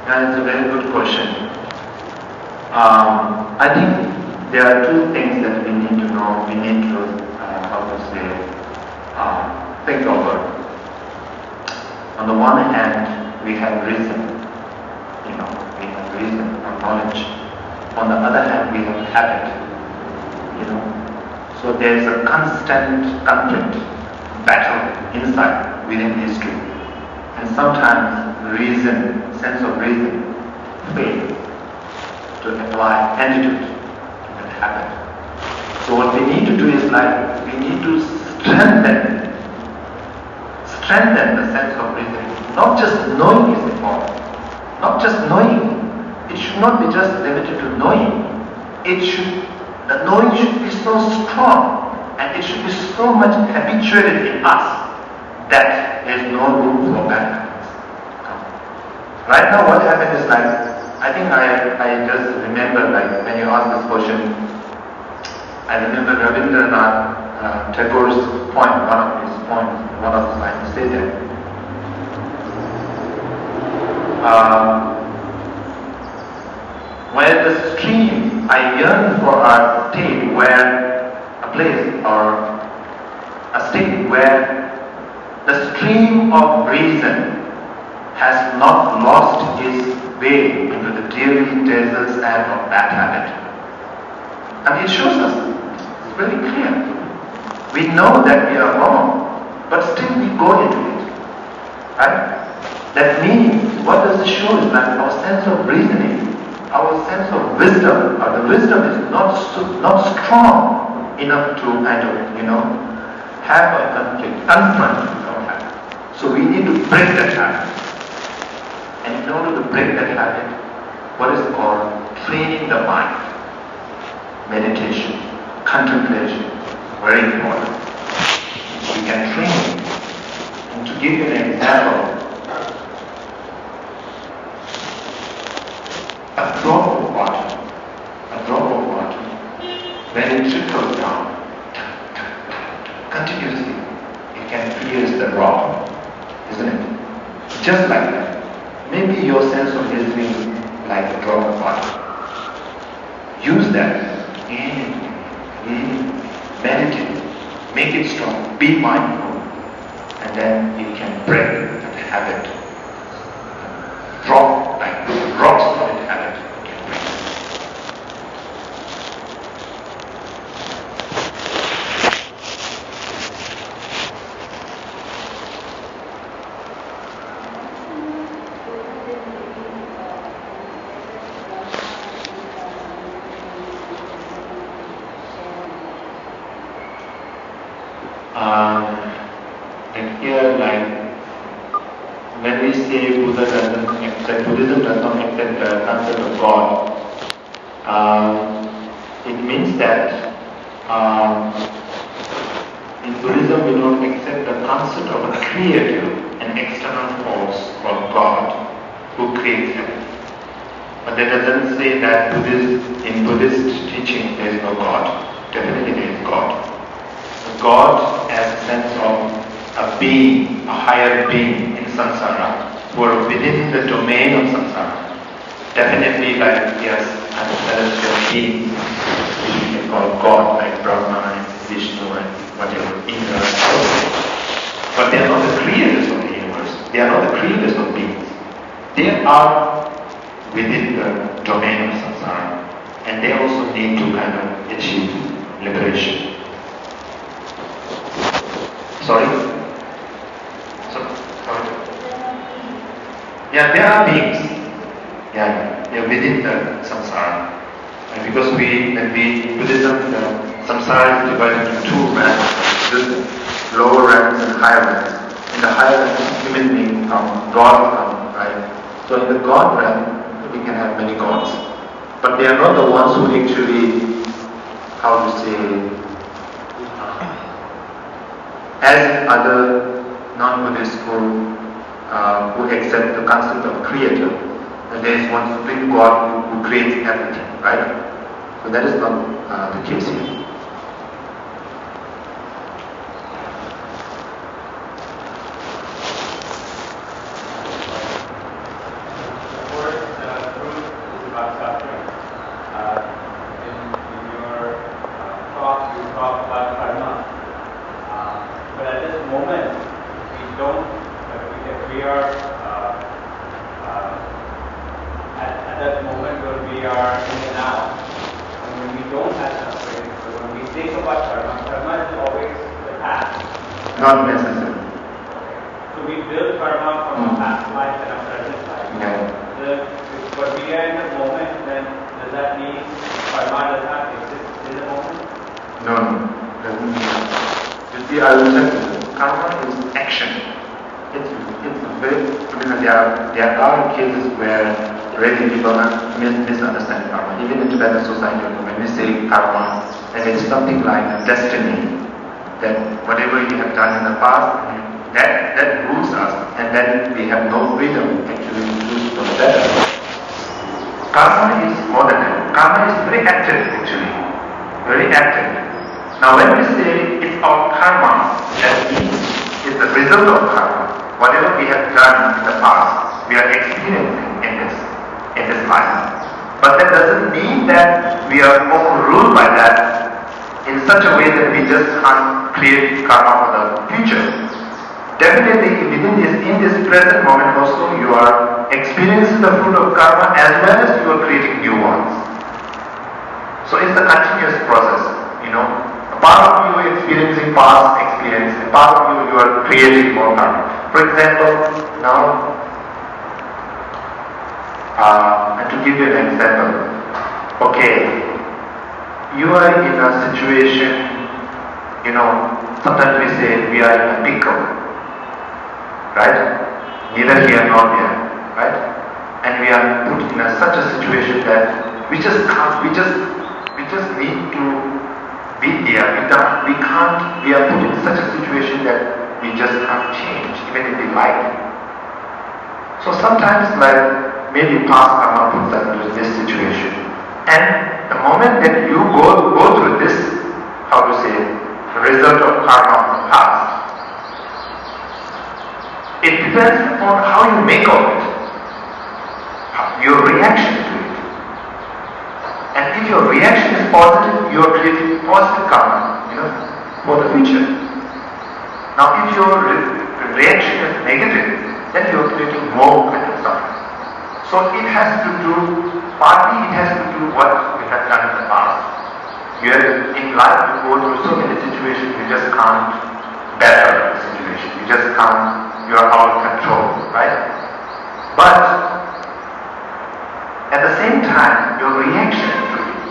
That is a very good question. I think there are two things that we need to know. We need to, think over. On the one hand, we have reason. We have reason or knowledge. On the other hand, we have habit. So there is a constant conflict, battle inside, within history. And sometimes reason, sense of reason, fails to apply antidote to that habit. So what we need to do is we need to strengthen the sense of reasoning. Not just knowing is important. Not just knowing. It should not be just limited to knowing. The knowing should be so strong and it should be so much habituated in us that there is no room for bad habits. Right now what happened is I think I just remember when you asked this question, I remember Rabindranath Tagore's point, one of the lines he said that where the stream, I yearn for a state where, a place or a state where the stream of reason has not lost its way into the dreary desert sand of bad habit. And it shows us, it's very clear. We know that we are wrong, but still we go into it. Right? That means, what does it show is that our sense of reasoning, our sense of wisdom, or the wisdom is not strong enough to have a confront our habit. So we need to break that habit. And in order to break that habit, what is called training the mind, meditation, contemplation, very important. We can train it. And to give you an example, a drop of water, when it trickles down, continuously, it can pierce the rock, isn't it? Just like that. Maybe your sense of listening like a drop of water. Use that in meditate, make it strong, be mindful, and then you can break that habit. Drop like rock solid habit. You can break. when we say Buddhism does not accept the concept of God, it means that in Buddhism we don't accept the concept of a creator, an external force called God who creates everything. But that doesn't say that in Buddhist teaching there is no God. Definitely there is God. God as a sense of a being, a higher being in samsara, who are within the domain of samsara. Definitely like, yes, and celestial beings, which we can call God, like Brahma and Vishnu and whatever, Indra. But they are not the creators of the universe. They are not the creators of beings. They are within the domain of samsara. And they also need to kind of achieve liberation. Sorry? Sorry? Yeah, there are beings. Yeah, they are within the samsara. And because in Buddhism, the samsara is divided into two ranks, lower ranks and higher ranks. In the higher ranks, human beings come, God come, right? So in the God rank, we can have many gods. But they are not the ones who actually, how to say, as other non-Buddhist who accept the concept of creator, that there is one supreme God who creates everything, right? So that is not the case here. Not necessary. So we build karma from a past life and a present life. Yeah. But we are in the moment, then does that mean karma does not exist in the moment? No, doesn't mean that. You see, I will tell you, karma is action. It's very, there are cases where really people misunderstand karma. Even in Tibetan society, when we say karma, then it's something like destiny. That whatever we have done in the past, that rules us, and then we have no freedom actually to choose for the better. Karma is more than that. Karma is very active actually, very active. Now when we say it's our karma, that means it's the result of karma. Whatever we have done in the past, we are experiencing in this life. But that doesn't mean that we are overruled by that in such a way that we just can't create karma for the future. Definitely in this present moment also you are experiencing the fruit of karma as well as you are creating new ones. So it's a continuous process, you know. A part of you is experiencing past experience, a part of you are creating more karma. For example, now, and to give you an example, okay, you are in a situation, you know, sometimes we say we are in a pickle, right? Neither here nor there, right? And we are put in such a situation that we just can't, we just need to be there. We are put in such a situation that we just can't change, even if we like it. So sometimes, like, maybe past karma puts us into this situation. And the moment that you go through this, how to say, result of karma of the past, it depends on how you make of it, your reaction to it. And if your reaction is positive, you are creating positive karma, you know, for the future. Now if your reaction is negative, then you are creating more kind of suffering. So it has to do, partly it has to do what we have done in the past. In life you go through so many situations, you just can't better the situation. You just can't, you are out of control, right? But at the same time, your reaction to it,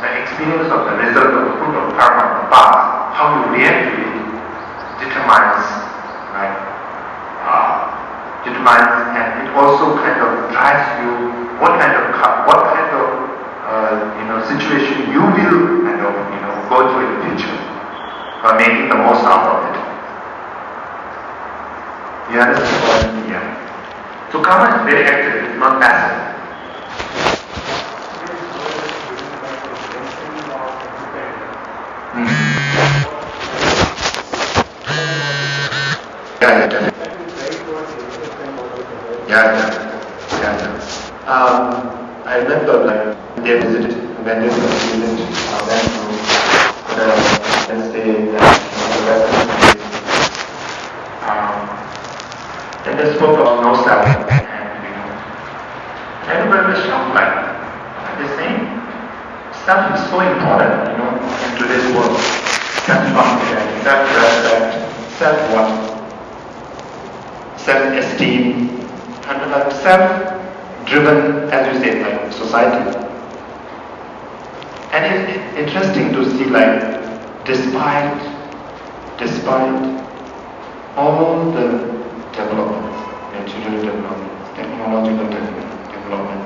the experience of the result of the fruit of karma of the past, how you react to it, determines, right, determines, and it also kind of drives you what kind of situation you will kind of go through in the future by making the most out of it. You understand what I mean? Yeah. So karma is very active, it's not passive. I remember when they visited went to let's say the Western place. Then they spoke of no self, and everybody was shocked like they're saying self is so important, in today's world. Self-confidence, self-respect, self-what? Self-esteem, and self-driven, as you say, like society. And it's interesting to see, like, despite all the developments, natural developments, technological development,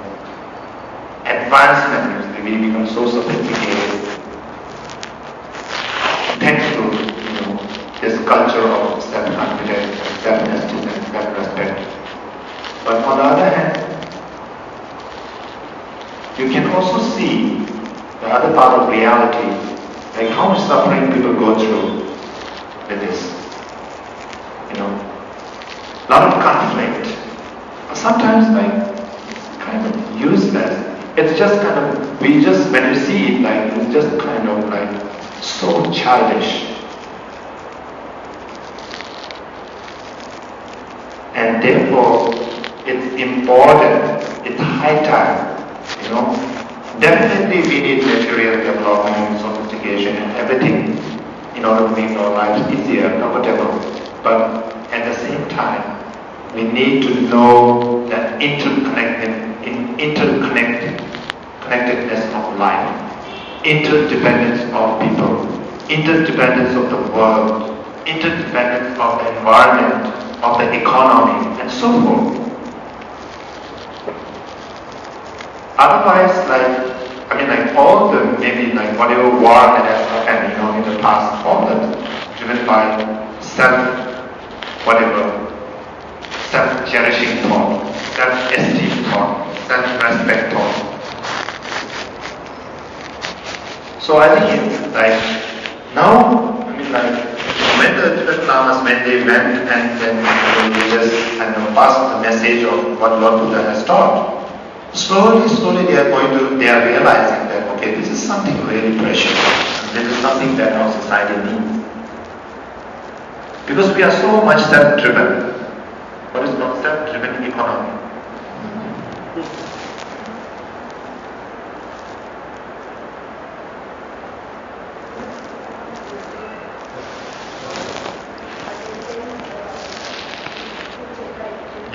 advancement, we become so sophisticated, thanks to this culture of self-confidence, self-esteem, and self-respect. But on the other hand, you can also see the other part of reality, like how much suffering people go through with this. A lot of conflict. Sometimes like kind of useless. It's just kind of, when you see it, like it's just kind of like so childish. And therefore, it's important, it's high time, Definitely we need material development, sophistication and everything in order to make our lives easier, comfortable. But at the same time, we need to know that interconnectedness of life, interdependence of people, interdependence of the world, interdependence of the environment, of the economy, and so forth. Otherwise, all the, maybe like whatever war that has happened, in the past, all that driven by self-cherishing thought, self-esteem thought, self-respect thought. So I think it's like, now, when the Tibetan Lamas, when they went and then they just passed the message of what Lord Buddha has taught, slowly they are realizing that, okay, this is something really precious. And this is something that our society needs. Because we are so much self-driven. What is not self-driven economy?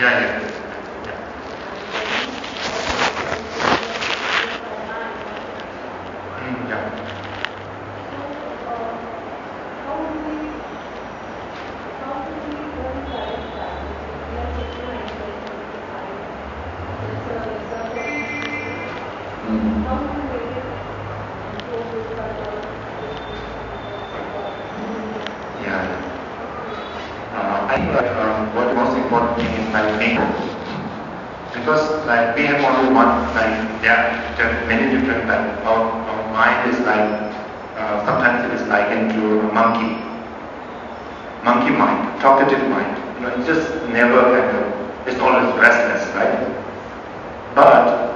Yeah. I think what the most important thing is because we have only one, there are many different our mind is sometimes it is likened to a monkey mind, talkative mind. It's just never it's always restless, right? But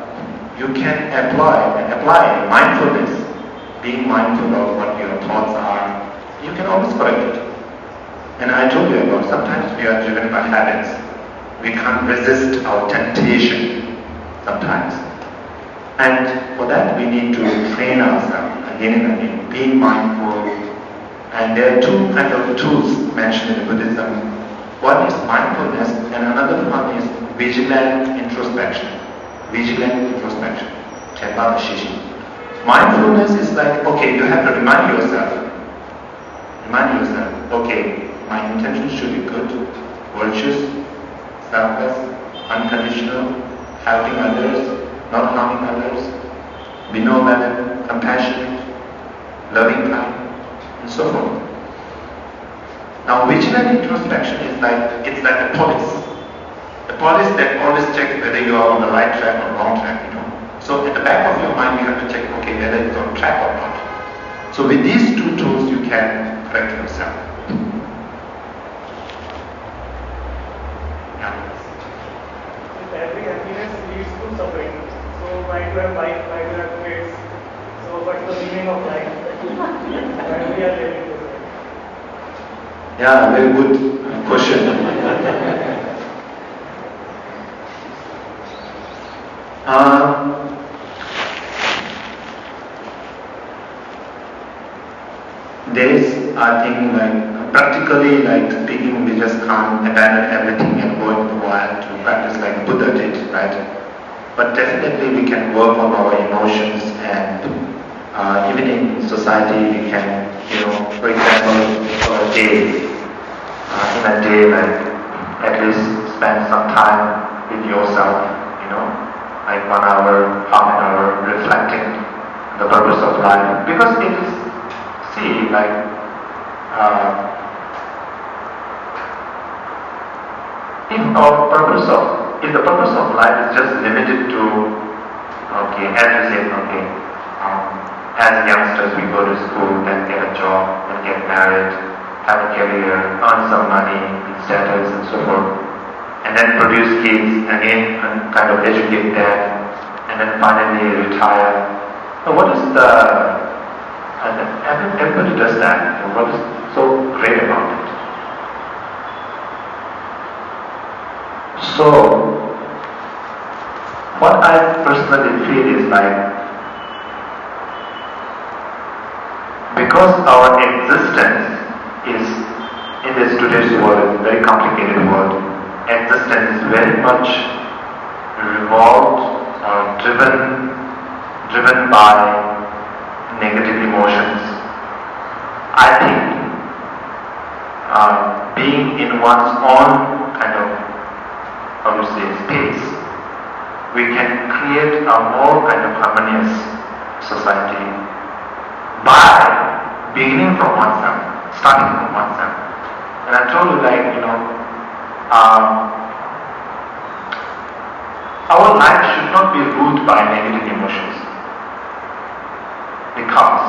you can apply mindfulness, being mindful of what your thoughts are. You can always correct it. And I told you about, sometimes we are driven by habits. We can't resist our temptation sometimes. And for that we need to train ourselves again and again, being mindful. And there are two kind of tools mentioned in Buddhism. One is mindfulness and another one is vigilant introspection. Mindfulness is like, okay, you have to remind yourself, okay, my intention should be good, virtuous, selfless, unconditional, helping others, not harming others, benevolent, compassionate, loving kind, and so forth. Now, vigilant introspection is it's like a police. The police that always checks whether you are on the right track or wrong track, So at the back of your mind, you have to check, okay, whether it's on track or not. So with these two tools, you can correct yourself. Yeah. With every happiness leads to suffering. So why do I have life? Why do I have kids? So what's the meaning of life? Why we are living this way? Yeah, very good question. There's, I think, practically speaking, we just can't abandon everything and go into the wild to practice like Buddha did, right? But definitely we can work on our emotions, and even in society we can, for example, for a day, in a day, at least spend some time with yourself, like 1 hour, half an hour, reflecting the purpose of life. Because it is, if the purpose of life is just limited to, as you said, as youngsters we go to school, then get a job, then get married, have a career, earn some money, status and so forth, and then produce kids, again kind of educate them, and then finally retire. So what is everybody does that, and what is so great about it? So, what I personally feel is because our existence is in this today's world, very complicated world, existence is very much revolved or driven by negative emotions. I think being in one's own kind of, space, we can create a more kind of harmonious society by beginning from oneself, starting from oneself. And I told you, our life should not be ruled by negative emotions. Because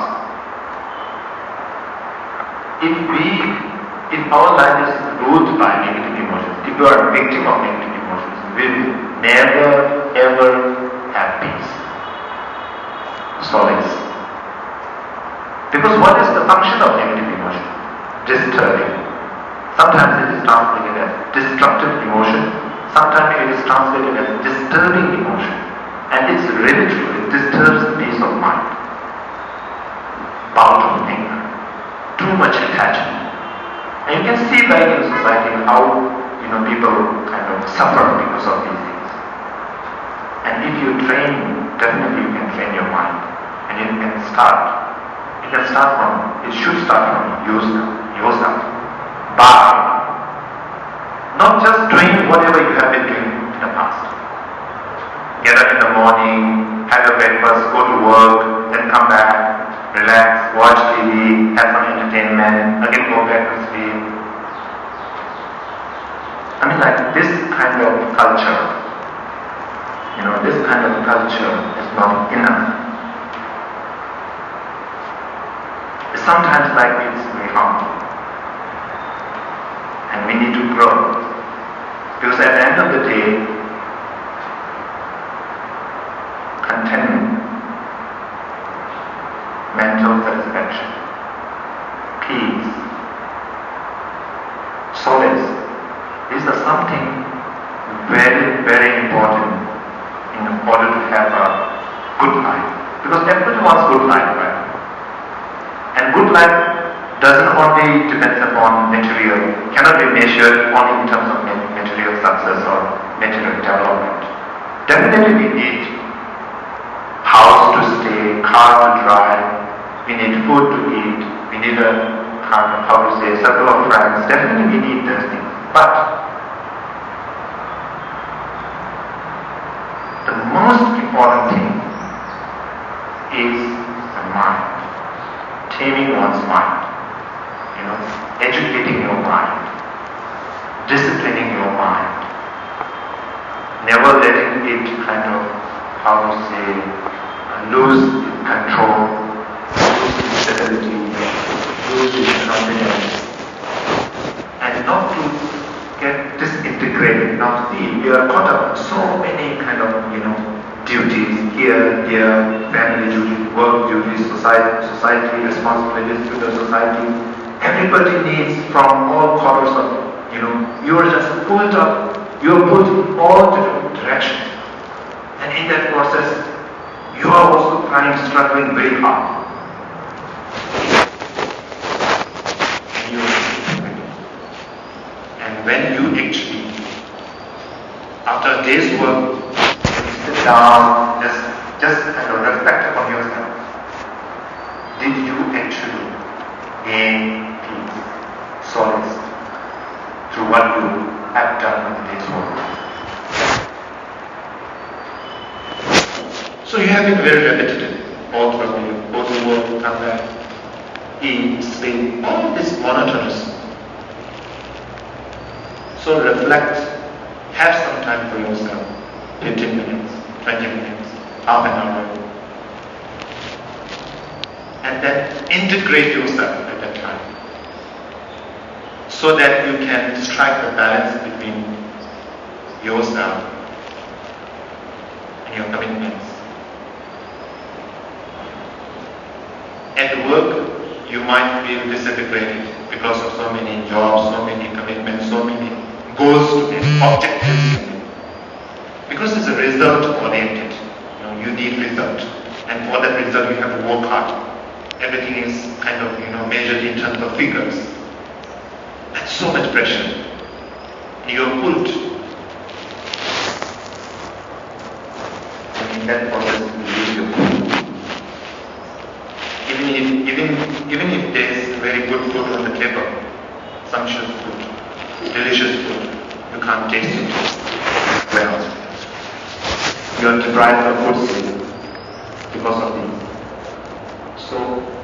if our life is ruled by negative emotions, if you are a victim of negative emotions, we will never ever have peace, solace. Because what is the function of negative emotion? Disturbing. Sometimes it is translated as destructive emotion, sometimes it is translated as disturbing emotion. And it's really true, it disturbs the peace of mind. Bout of anger, too much attachment. And you can see in society how people kind of suffer because of these things. And if you train, definitely you can train your mind. And it should start from yourself. By not just doing whatever you have been doing in the past. Get up in the morning, have your breakfast, go to work, then come back, relax, watch TV, have some entertainment, again go back to sleep. This kind of culture, is not enough. Sometimes it's very harmful. And we need to grow. Because at the end of the day, contentment, mental satisfaction, peace, solace, these are something very, very important in order to have a good life. Because everybody wants good life, right? And good life doesn't only depend upon material, cannot be measured only in terms of material success or material development. Definitely we need house to stay, car to drive, we need food to eat, we need a circle of friends. Definitely we need those things. But the most important thing is the mind. Taming one's mind. Educating your mind. Disciplining your mind. Never letting it lose control, lose its stability, lose its confidence, and not to get disintegrated. Now see, we are caught up in so many duties here, family duties, work duties, society responsibilities to the society. Everybody needs from all corners of, you are just pulled up, you are pulled in all different directions. And in that process, you are also struggling very hard. And when you actually, after a day's work, you sit down, just reflect upon yourself. Did you actually gain peace, solace through what you have done with the day's work? So you have been very repetitive all through you, go to work, come back, eat, sleep, all this monotonous. So reflect, have some time for yourself, 15 minutes, 20 minutes, half an hour. And then integrate yourself at that time. So that you can strike the balance between yourself and your commitments. At work, you might feel disintegrated because of so many jobs, so many commitments, so many goals to meet, objectives to meet. Because it's a result oriented. You need result. And for that result, you have to work hard. Everything is measured in terms of figures. That's so much pressure. And you're pulled. And in that process, you lose your food. Even if there is very good food on the table, sumptuous food, delicious food, you can't taste it well. You are deprived of food because of this. So,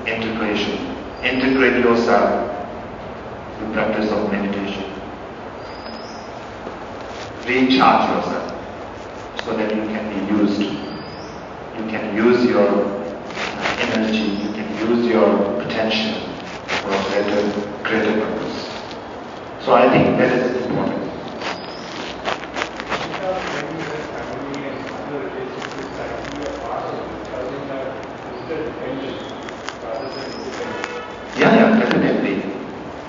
integration. Integrate yourself through practice of meditation. Recharge yourself so that you can be used. You can use your energy, you can use your potential for a greater purpose. So I think that is important. Yeah, definitely.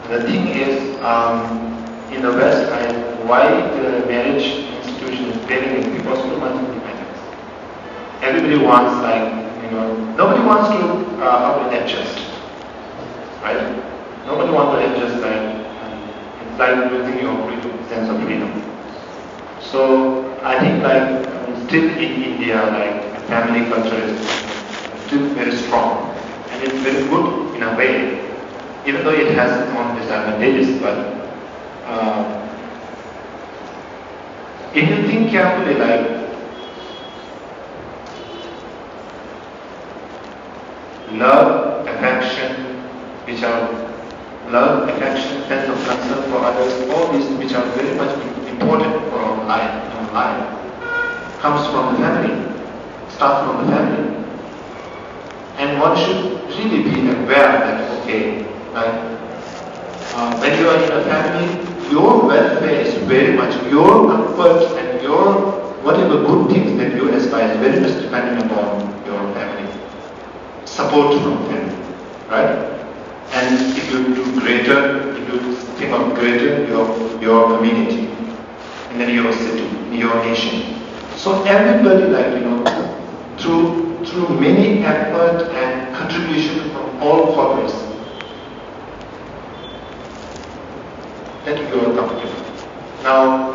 The thing is, in the West, why the marriage institution is failing is because too much independence. Everybody wants nobody wants to adjust, right? Nobody wants to adjust it's like losing your sense of freedom. So I think still in India, family culture is still very strong. And it's very good in a way, even though it has its own disadvantages, but if you think carefully, love, affection, sense of concern for others, all these which are very much important for our life, comes from the family, starts from the family. And one should really be aware that, when you are in a family, your welfare is very much, your comfort and your whatever good things that you aspire is very much dependent upon your family. Support from family, right? And if you do greater, if you think of greater, your community, and then your city, your nation. So everybody, through many effort and contribution from all corners, that you are comfortable. Now,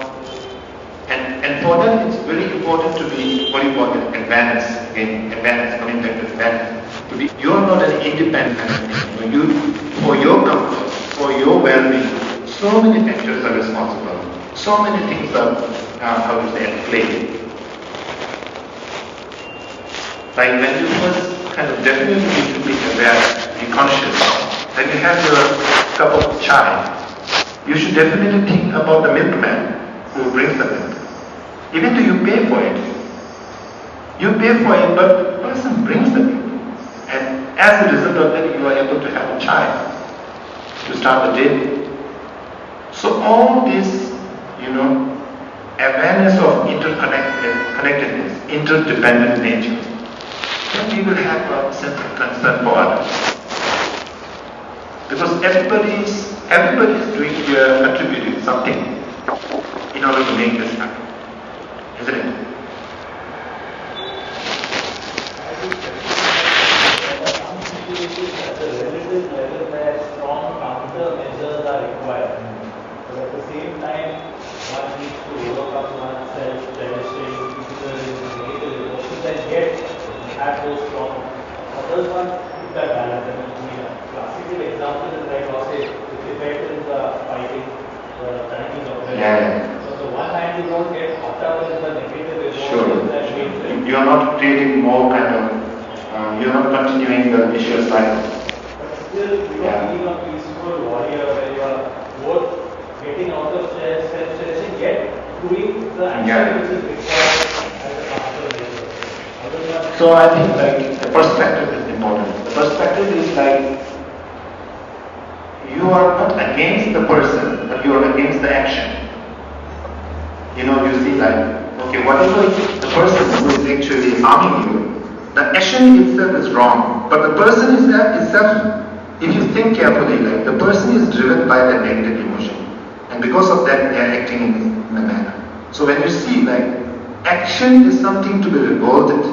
and for that it's very important to be what you call advance, coming back to advance. To be, you are not an independent person. For your comfort, for your well-being, so many factors are responsible. So many things are, at play. Like when you first kind of definitely need to be aware, be conscious. When you have your cup of chai, you should definitely think about the milkman who brings the milk. Even though you pay for it. You pay for it, but the person brings the milk. And as a result of that, you are able to have a chai to start the day. So all this, awareness of interconnectedness, interdependent nature, then we will have a sense of concern for others. Because everybody is doing here, contributing something in order to make this happen. Isn't it? At the relative level where strong countermeasures are required. But at the same time, one needs to overcome one's self-cherishing, negative emotions and yet have those strong. Others one keep that balance. I mean, a classical example is like Rossi, which effect is fighting the Chinese government. So the one hand you don't get caught up in the negative emotions that make you are not creating more kind of you're not continuing the vicious cycle. But still, you are being a peaceful warrior where you are both getting out of self-cherishing yet doing the action which is required as a countermeasure. So I think like the perspective is important. The perspective is like you are not against the person, but you are against the action. You see like, okay, whatever the person who is actually harming you, the action itself is wrong, but the person itself, if you think carefully, like the person is driven by that negative emotion, and because of that, they are acting in a manner. So when you see, like, action is something to be revolted,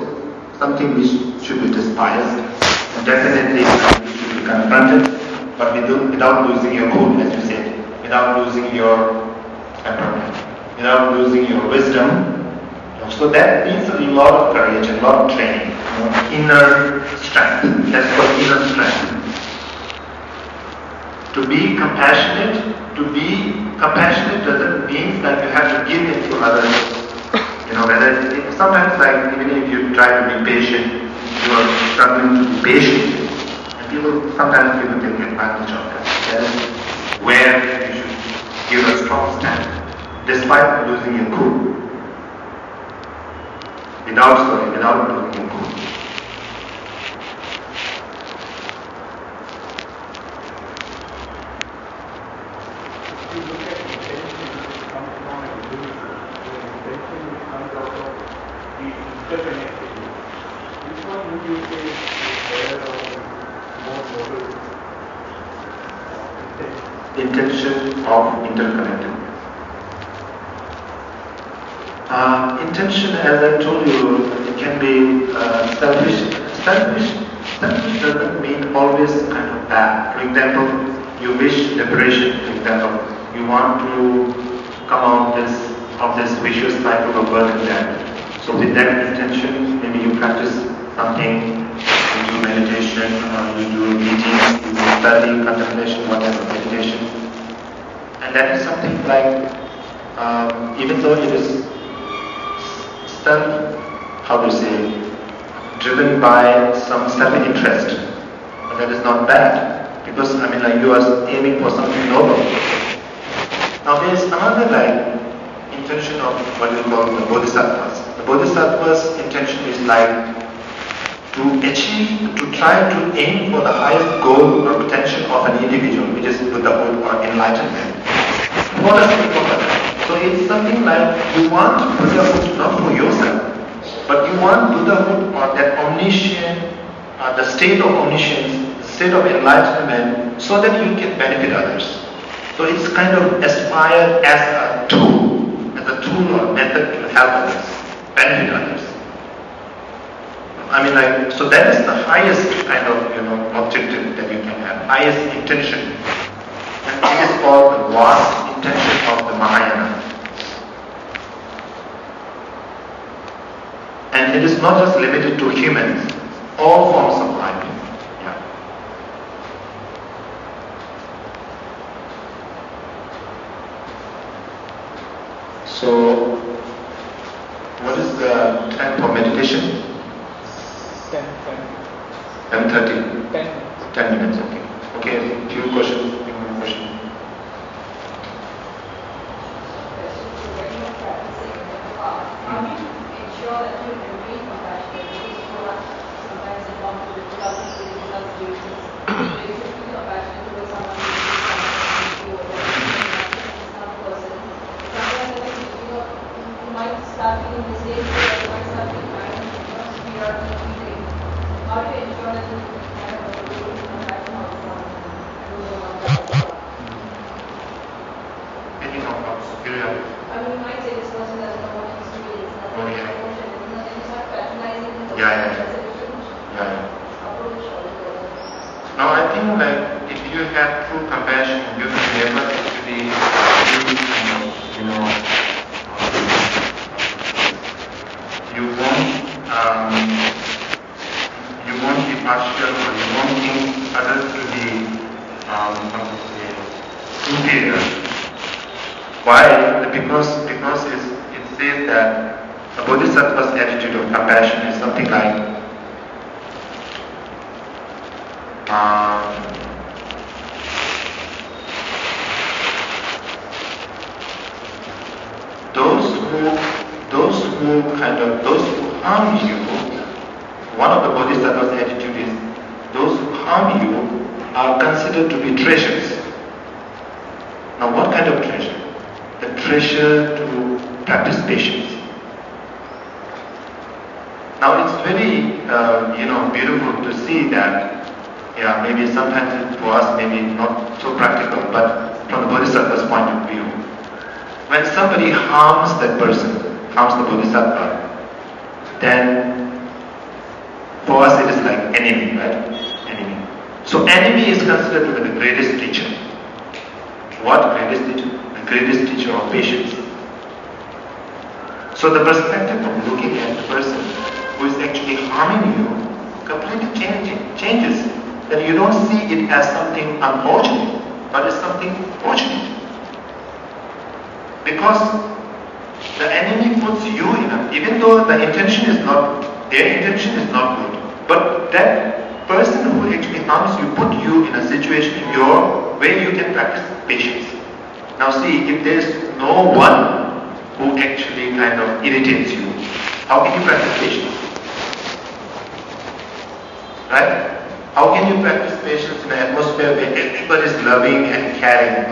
something which should be despised, and definitely it should be confronted, but without losing your cool, as you said, without losing your temperament, without losing your wisdom. So that needs a lot of courage and a lot of training, inner strength. That's called inner strength. To be compassionate doesn't mean that you have to give in to others. Sometimes like even if you try to be patient, you are struggling to be patient. And sometimes people take advantage of that. That is where you should give a strong stand, despite losing your cool. Without losing your cool. If you look at intention which comes from an individual, the intention which comes out of the interconnectedness, which one would you say is better or more noble intention of interconnectedness? Intention, as I told you, it can be selfish. Selfish doesn't mean always kind of bad. For example, you wish liberation. For example, you want to come out of this vicious cycle of birth and death. So with that intention, maybe you practice something, you do meditation, you do meetings, you do study, contemplation, whatever, meditation. And that is something like, even though it is driven by some self-interest, but that is not bad, because you are aiming for something noble. Now there is another intention of what we call the bodhisattvas. The bodhisattvas' intention is to try to aim for the highest goal or potential of an individual, which is Buddhahood or enlightenment. For the sake of others. So it's something like you want Buddhahood not for yourself, but you want Buddhahood or that omniscient, the state of omniscience, the state of enlightenment, so that you can benefit others. So it's kind of aspired as a tool or method to help others, benefit others. So that is the highest kind of objective that you can have, highest intention. And it is called the vast intention of the Mahayana. And it is not just limited to humans, all forms of life. Yeah. So, what is the time for meditation? 10, 11:30. 10. 10 minutes, okay. Okay, few questions. Few more questions. When you're practicing in the past, how do you ensure that you remain compassionate? Because so much sometimes it comes to difficulties with difficult situations. So you should be compassionate towards someone who is something or some person. Sometimes I think, you might start feeling mistakes or you might start feeling superiority feeling. How do you ensure that you kind of remain compassionate on someone who is not that? Any of superior? I mean, you might say this person doesn't know what he's doing, it's nothing, Oh, yeah. emotion, it's nothing, you start patronizing the person. Yeah, yeah. That's a different Yeah. approach altogether. No, I think like if you have true compassion, you will never actually use you know, you won't be partial or you won't think others to be how to say superior. Why? Because it says that a bodhisattva's attitude of compassion is something like those who harm you, one of the bodhisattva's attitude is those who harm you are considered to be treasures. Now what kind of treasure? The treasure to practice patience. Now it's very beautiful to see that, maybe sometimes for us maybe not so practical, but from the bodhisattva's point of view, when somebody harms that person, harms the bodhisattva, then for us it is like enemy, right? Enemy. So enemy is considered to be the greatest teacher. What greatest teacher? The greatest teacher of patience. So the perspective of looking at the person who is actually harming you completely changes. That you don't see it as something unfortunate, but it's something fortunate. Because the enemy puts you in even though their intention is not good, but that person who actually harms you put you in a situation where you can practice patience. Now see, if there is no one who actually kind of irritates you, how can you practice patience? Right? How can you practice patience in an atmosphere where everybody is loving and caring?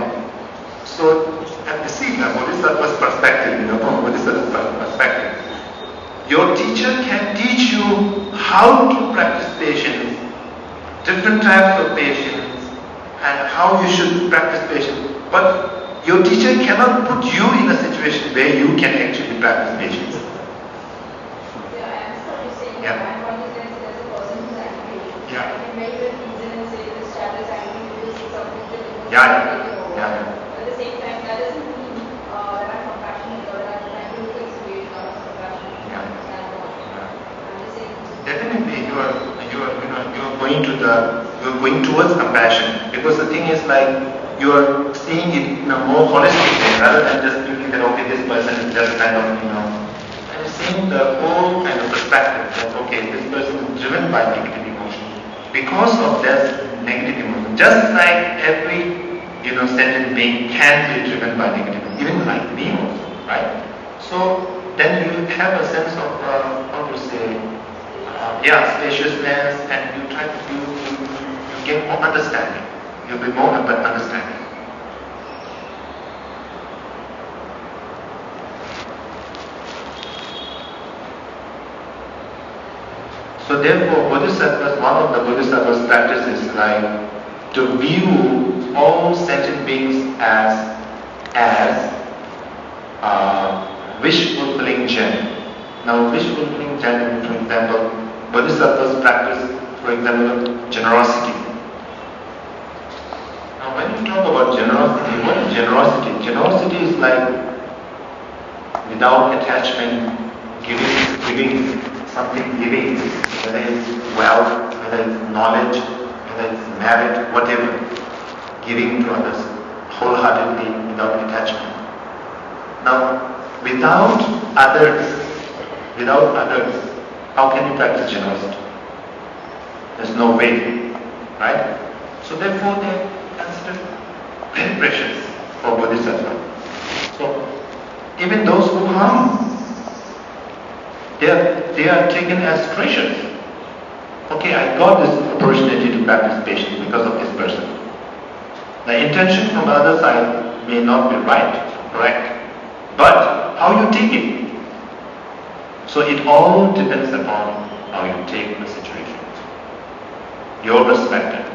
So, at the see, from Bodhisattva's perspective, from Bodhisattva's perspective, your teacher can teach you how to practice patience, different types of patience, and how you should practice patience. But your teacher cannot put you in a situation where you can actually practice patience. Yeah, I understand what you're saying. Yeah. My point is that there's a person who's angry. Yeah. I can very well reason and say this child is angry because it's something that is Yeah. At the same time, that doesn't mean that I'm compassionate or that I'm trying to look at situation out of compassion. Yeah. I'm just saying. Definitely, you are going towards compassion, because the thing is like you are seeing it in a more holistic way rather than just thinking that okay, this person is just kind of and seeing the whole kind of perspective that okay, this person is driven by negative emotion because of this negative emotion. Just like every sentient being can be driven by negative emotion, even like me also, right? So then you have a sense of how to say. Spaciousness, and you try to you get more understanding. You'll be more understanding. So therefore, bodhisattvas, one of the bodhisattvas' practices like to view all sentient beings as wish-fulfilling gem. Now, wish-fulfilling gem, for example, bodhisattvas practice, for example, generosity. Now, when you talk about generosity, what is generosity? Generosity is like without attachment, giving something, whether it's wealth, whether it's knowledge, whether it's merit, whatever, giving to others wholeheartedly without attachment. Now, without others, how can you practice generosity? There's no way, right? So therefore they are considered very precious for Bodhisattva. So even those who harm, they are taken as treasures. Okay, I got this opportunity to practice patience because of this person. The intention from the other side may not be right, correct, but how you take it. So it all depends upon how you take the situation, your perspective,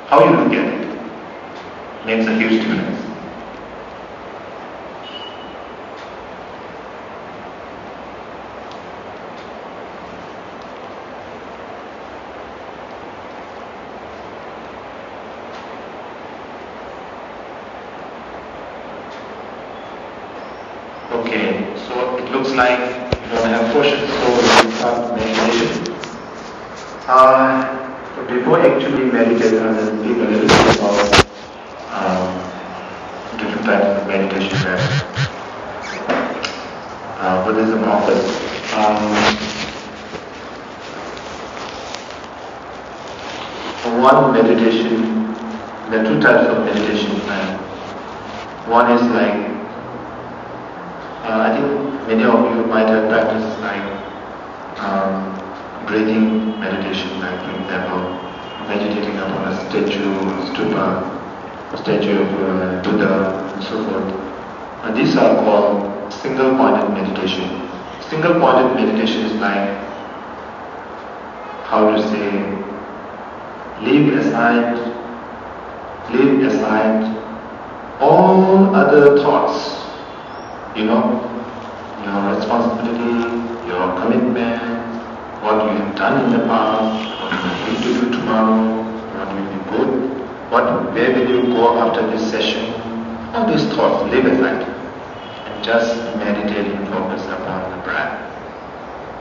how you look at it, makes a huge difference. Okay, so it looks like you don't have questions, so we'll start meditation. So before actually meditate, I will speak a little bit about different types of meditation that Buddhism offers. One meditation, there are two types of meditation. One is like I think many of you might have practiced like breathing meditation, like for example, meditating upon a statue, stupa, a statue of Buddha, and so forth. These are called single-pointed meditation. Single-pointed meditation is like, how to say, leave aside all other thoughts. You know, your responsibility, your commitment, what you have done in the past, what you need to do tomorrow, what will be good, where will you go after this session. All these thoughts, leave aside and just meditate and focus upon the breath.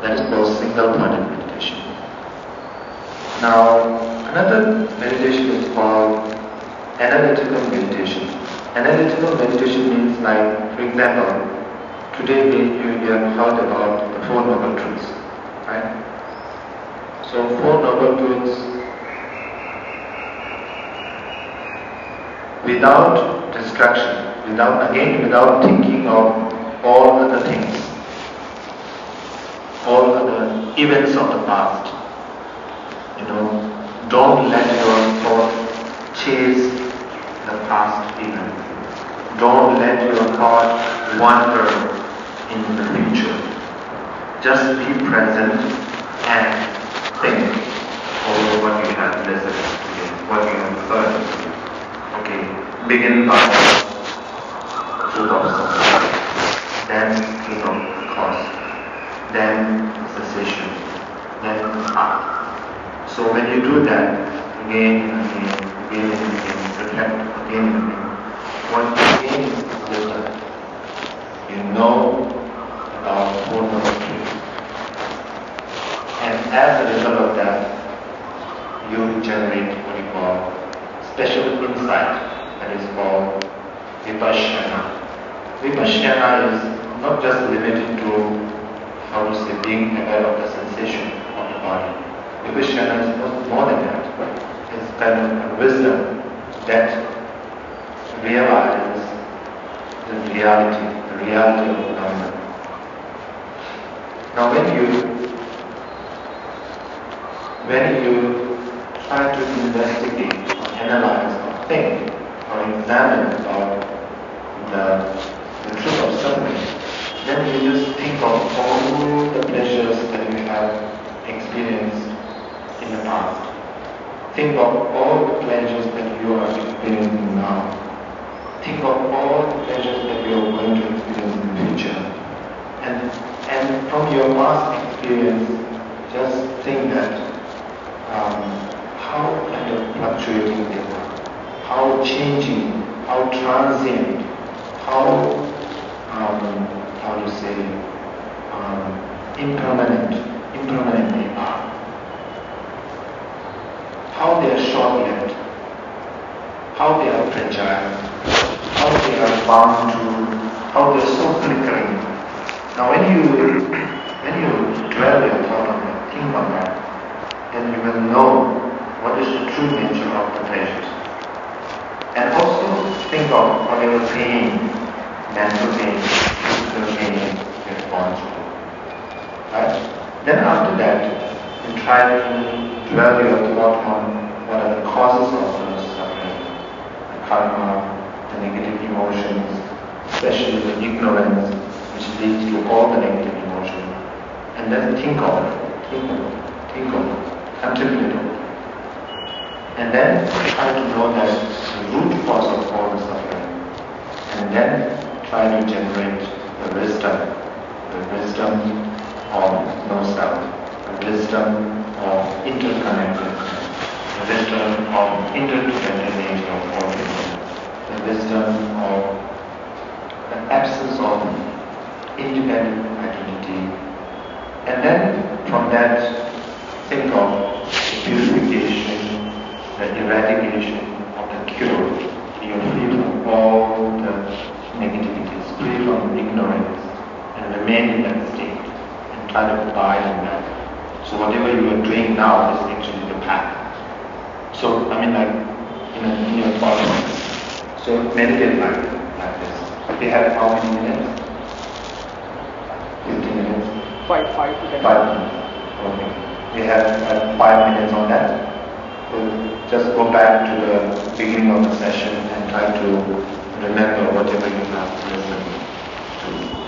That is called single-pointed meditation. Now, another meditation is called analytical meditation. Analytical meditation means like, for example, today you have heard about the Four Noble Truths, right? So Four Noble Truths, without distraction, without thinking of all other things, all other events of the past. Don't let your thought chase the past event. Don't let your thought wander in the future. Just be present and think over what you have listened to, what you have heard. Okay, begin by truth of self, then truth of cause, then cessation, then art. So when you do that, again and again, reflect again and again, what you gain is wisdom. You know about Four Noble Truths. And as a result of that, you generate what you call special insight, that is called vipassana. Vipassana is not just limited to, how to say, being aware of the sensation of the body. Vipassana is more than that. It's kind of a wisdom that realizes the reality of phenomena. Now when you try to investigate or analyze or think or examine about the truth of suffering, then you just think of all the pleasures that you have experienced in the past. Think of all the pleasures that you are experiencing now. Think of all the pleasures that you are going to experience in the future. And from your past experience, just think that how kind of fluctuating they were, how changing, how transient, how to say, impermanent they are. How they are short-lived, how they are fragile, how they are bound to, how they are so flickering. Now when you dwell your thought on that, think on that, then you will know think of whatever pain, mental pain, physical pain you have gone through. Right? Then after that, you try to dwell your thought on what are the causes of those suffering, the karma, the negative emotions, especially the ignorance, which leads to all the negative emotions. And then think of it, contemplate it. And then try to know that the root cause of all the suffering. And then try to generate the wisdom of no self, the wisdom of interconnectedness, the wisdom of interdependent nature of all people, the wisdom of the absence of independent identity. And then from that, think of the purification, the eradication of the cure. You're free from all the negativities, free from ignorance, and remain in that state and try to abide in that. So whatever you are doing now is actually the path. So I mean, like in your thoughts. So meditate like this. We have how many minutes? 15 minutes. 5 to 10. 5 minutes. Okay. We have 5 minutes on that. We'll just go back to the beginning of the session and try to remember whatever you have listened to.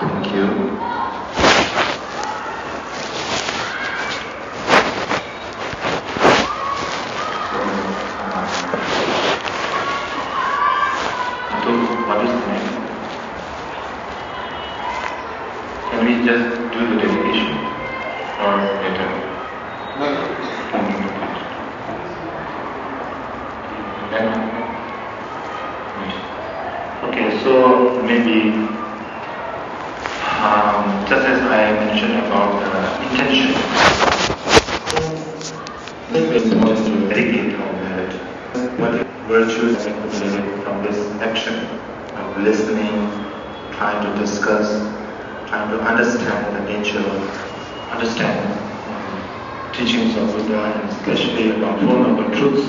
Thank you. What is the name? Can we just do the dedication or later? Okay, so maybe just as I mentioned about the intention, it's very important to dedicate on that. What virtues I could learn from this action of listening, trying to discuss, trying to understand the nature, understand teachings of Buddha, and especially about Four Noble Truths,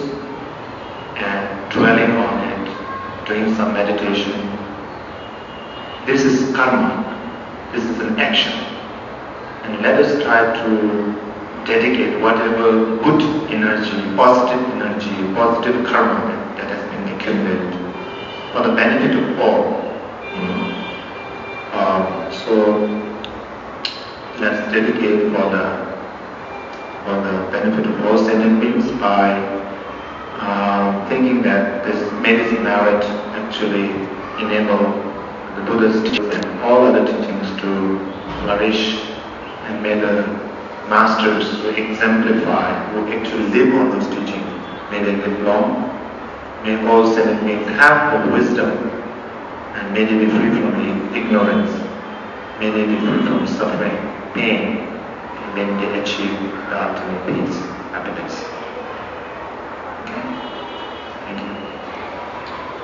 and dwelling on it, doing some meditation. This is karma. This is an action. And let us try to dedicate whatever good energy, positive karma that has been accumulated for the benefit of all. So let's dedicate for the benefit of all sentient beings by thinking that may this merit actually enable the Buddha's teachings and all other teachings to flourish, and may the masters who exemplify, who actually live on those teachings, may they live long, may all sentient beings have the wisdom, and may they be free from ignorance, may they be free from suffering, pain, and may they achieve the ultimate peace, happiness.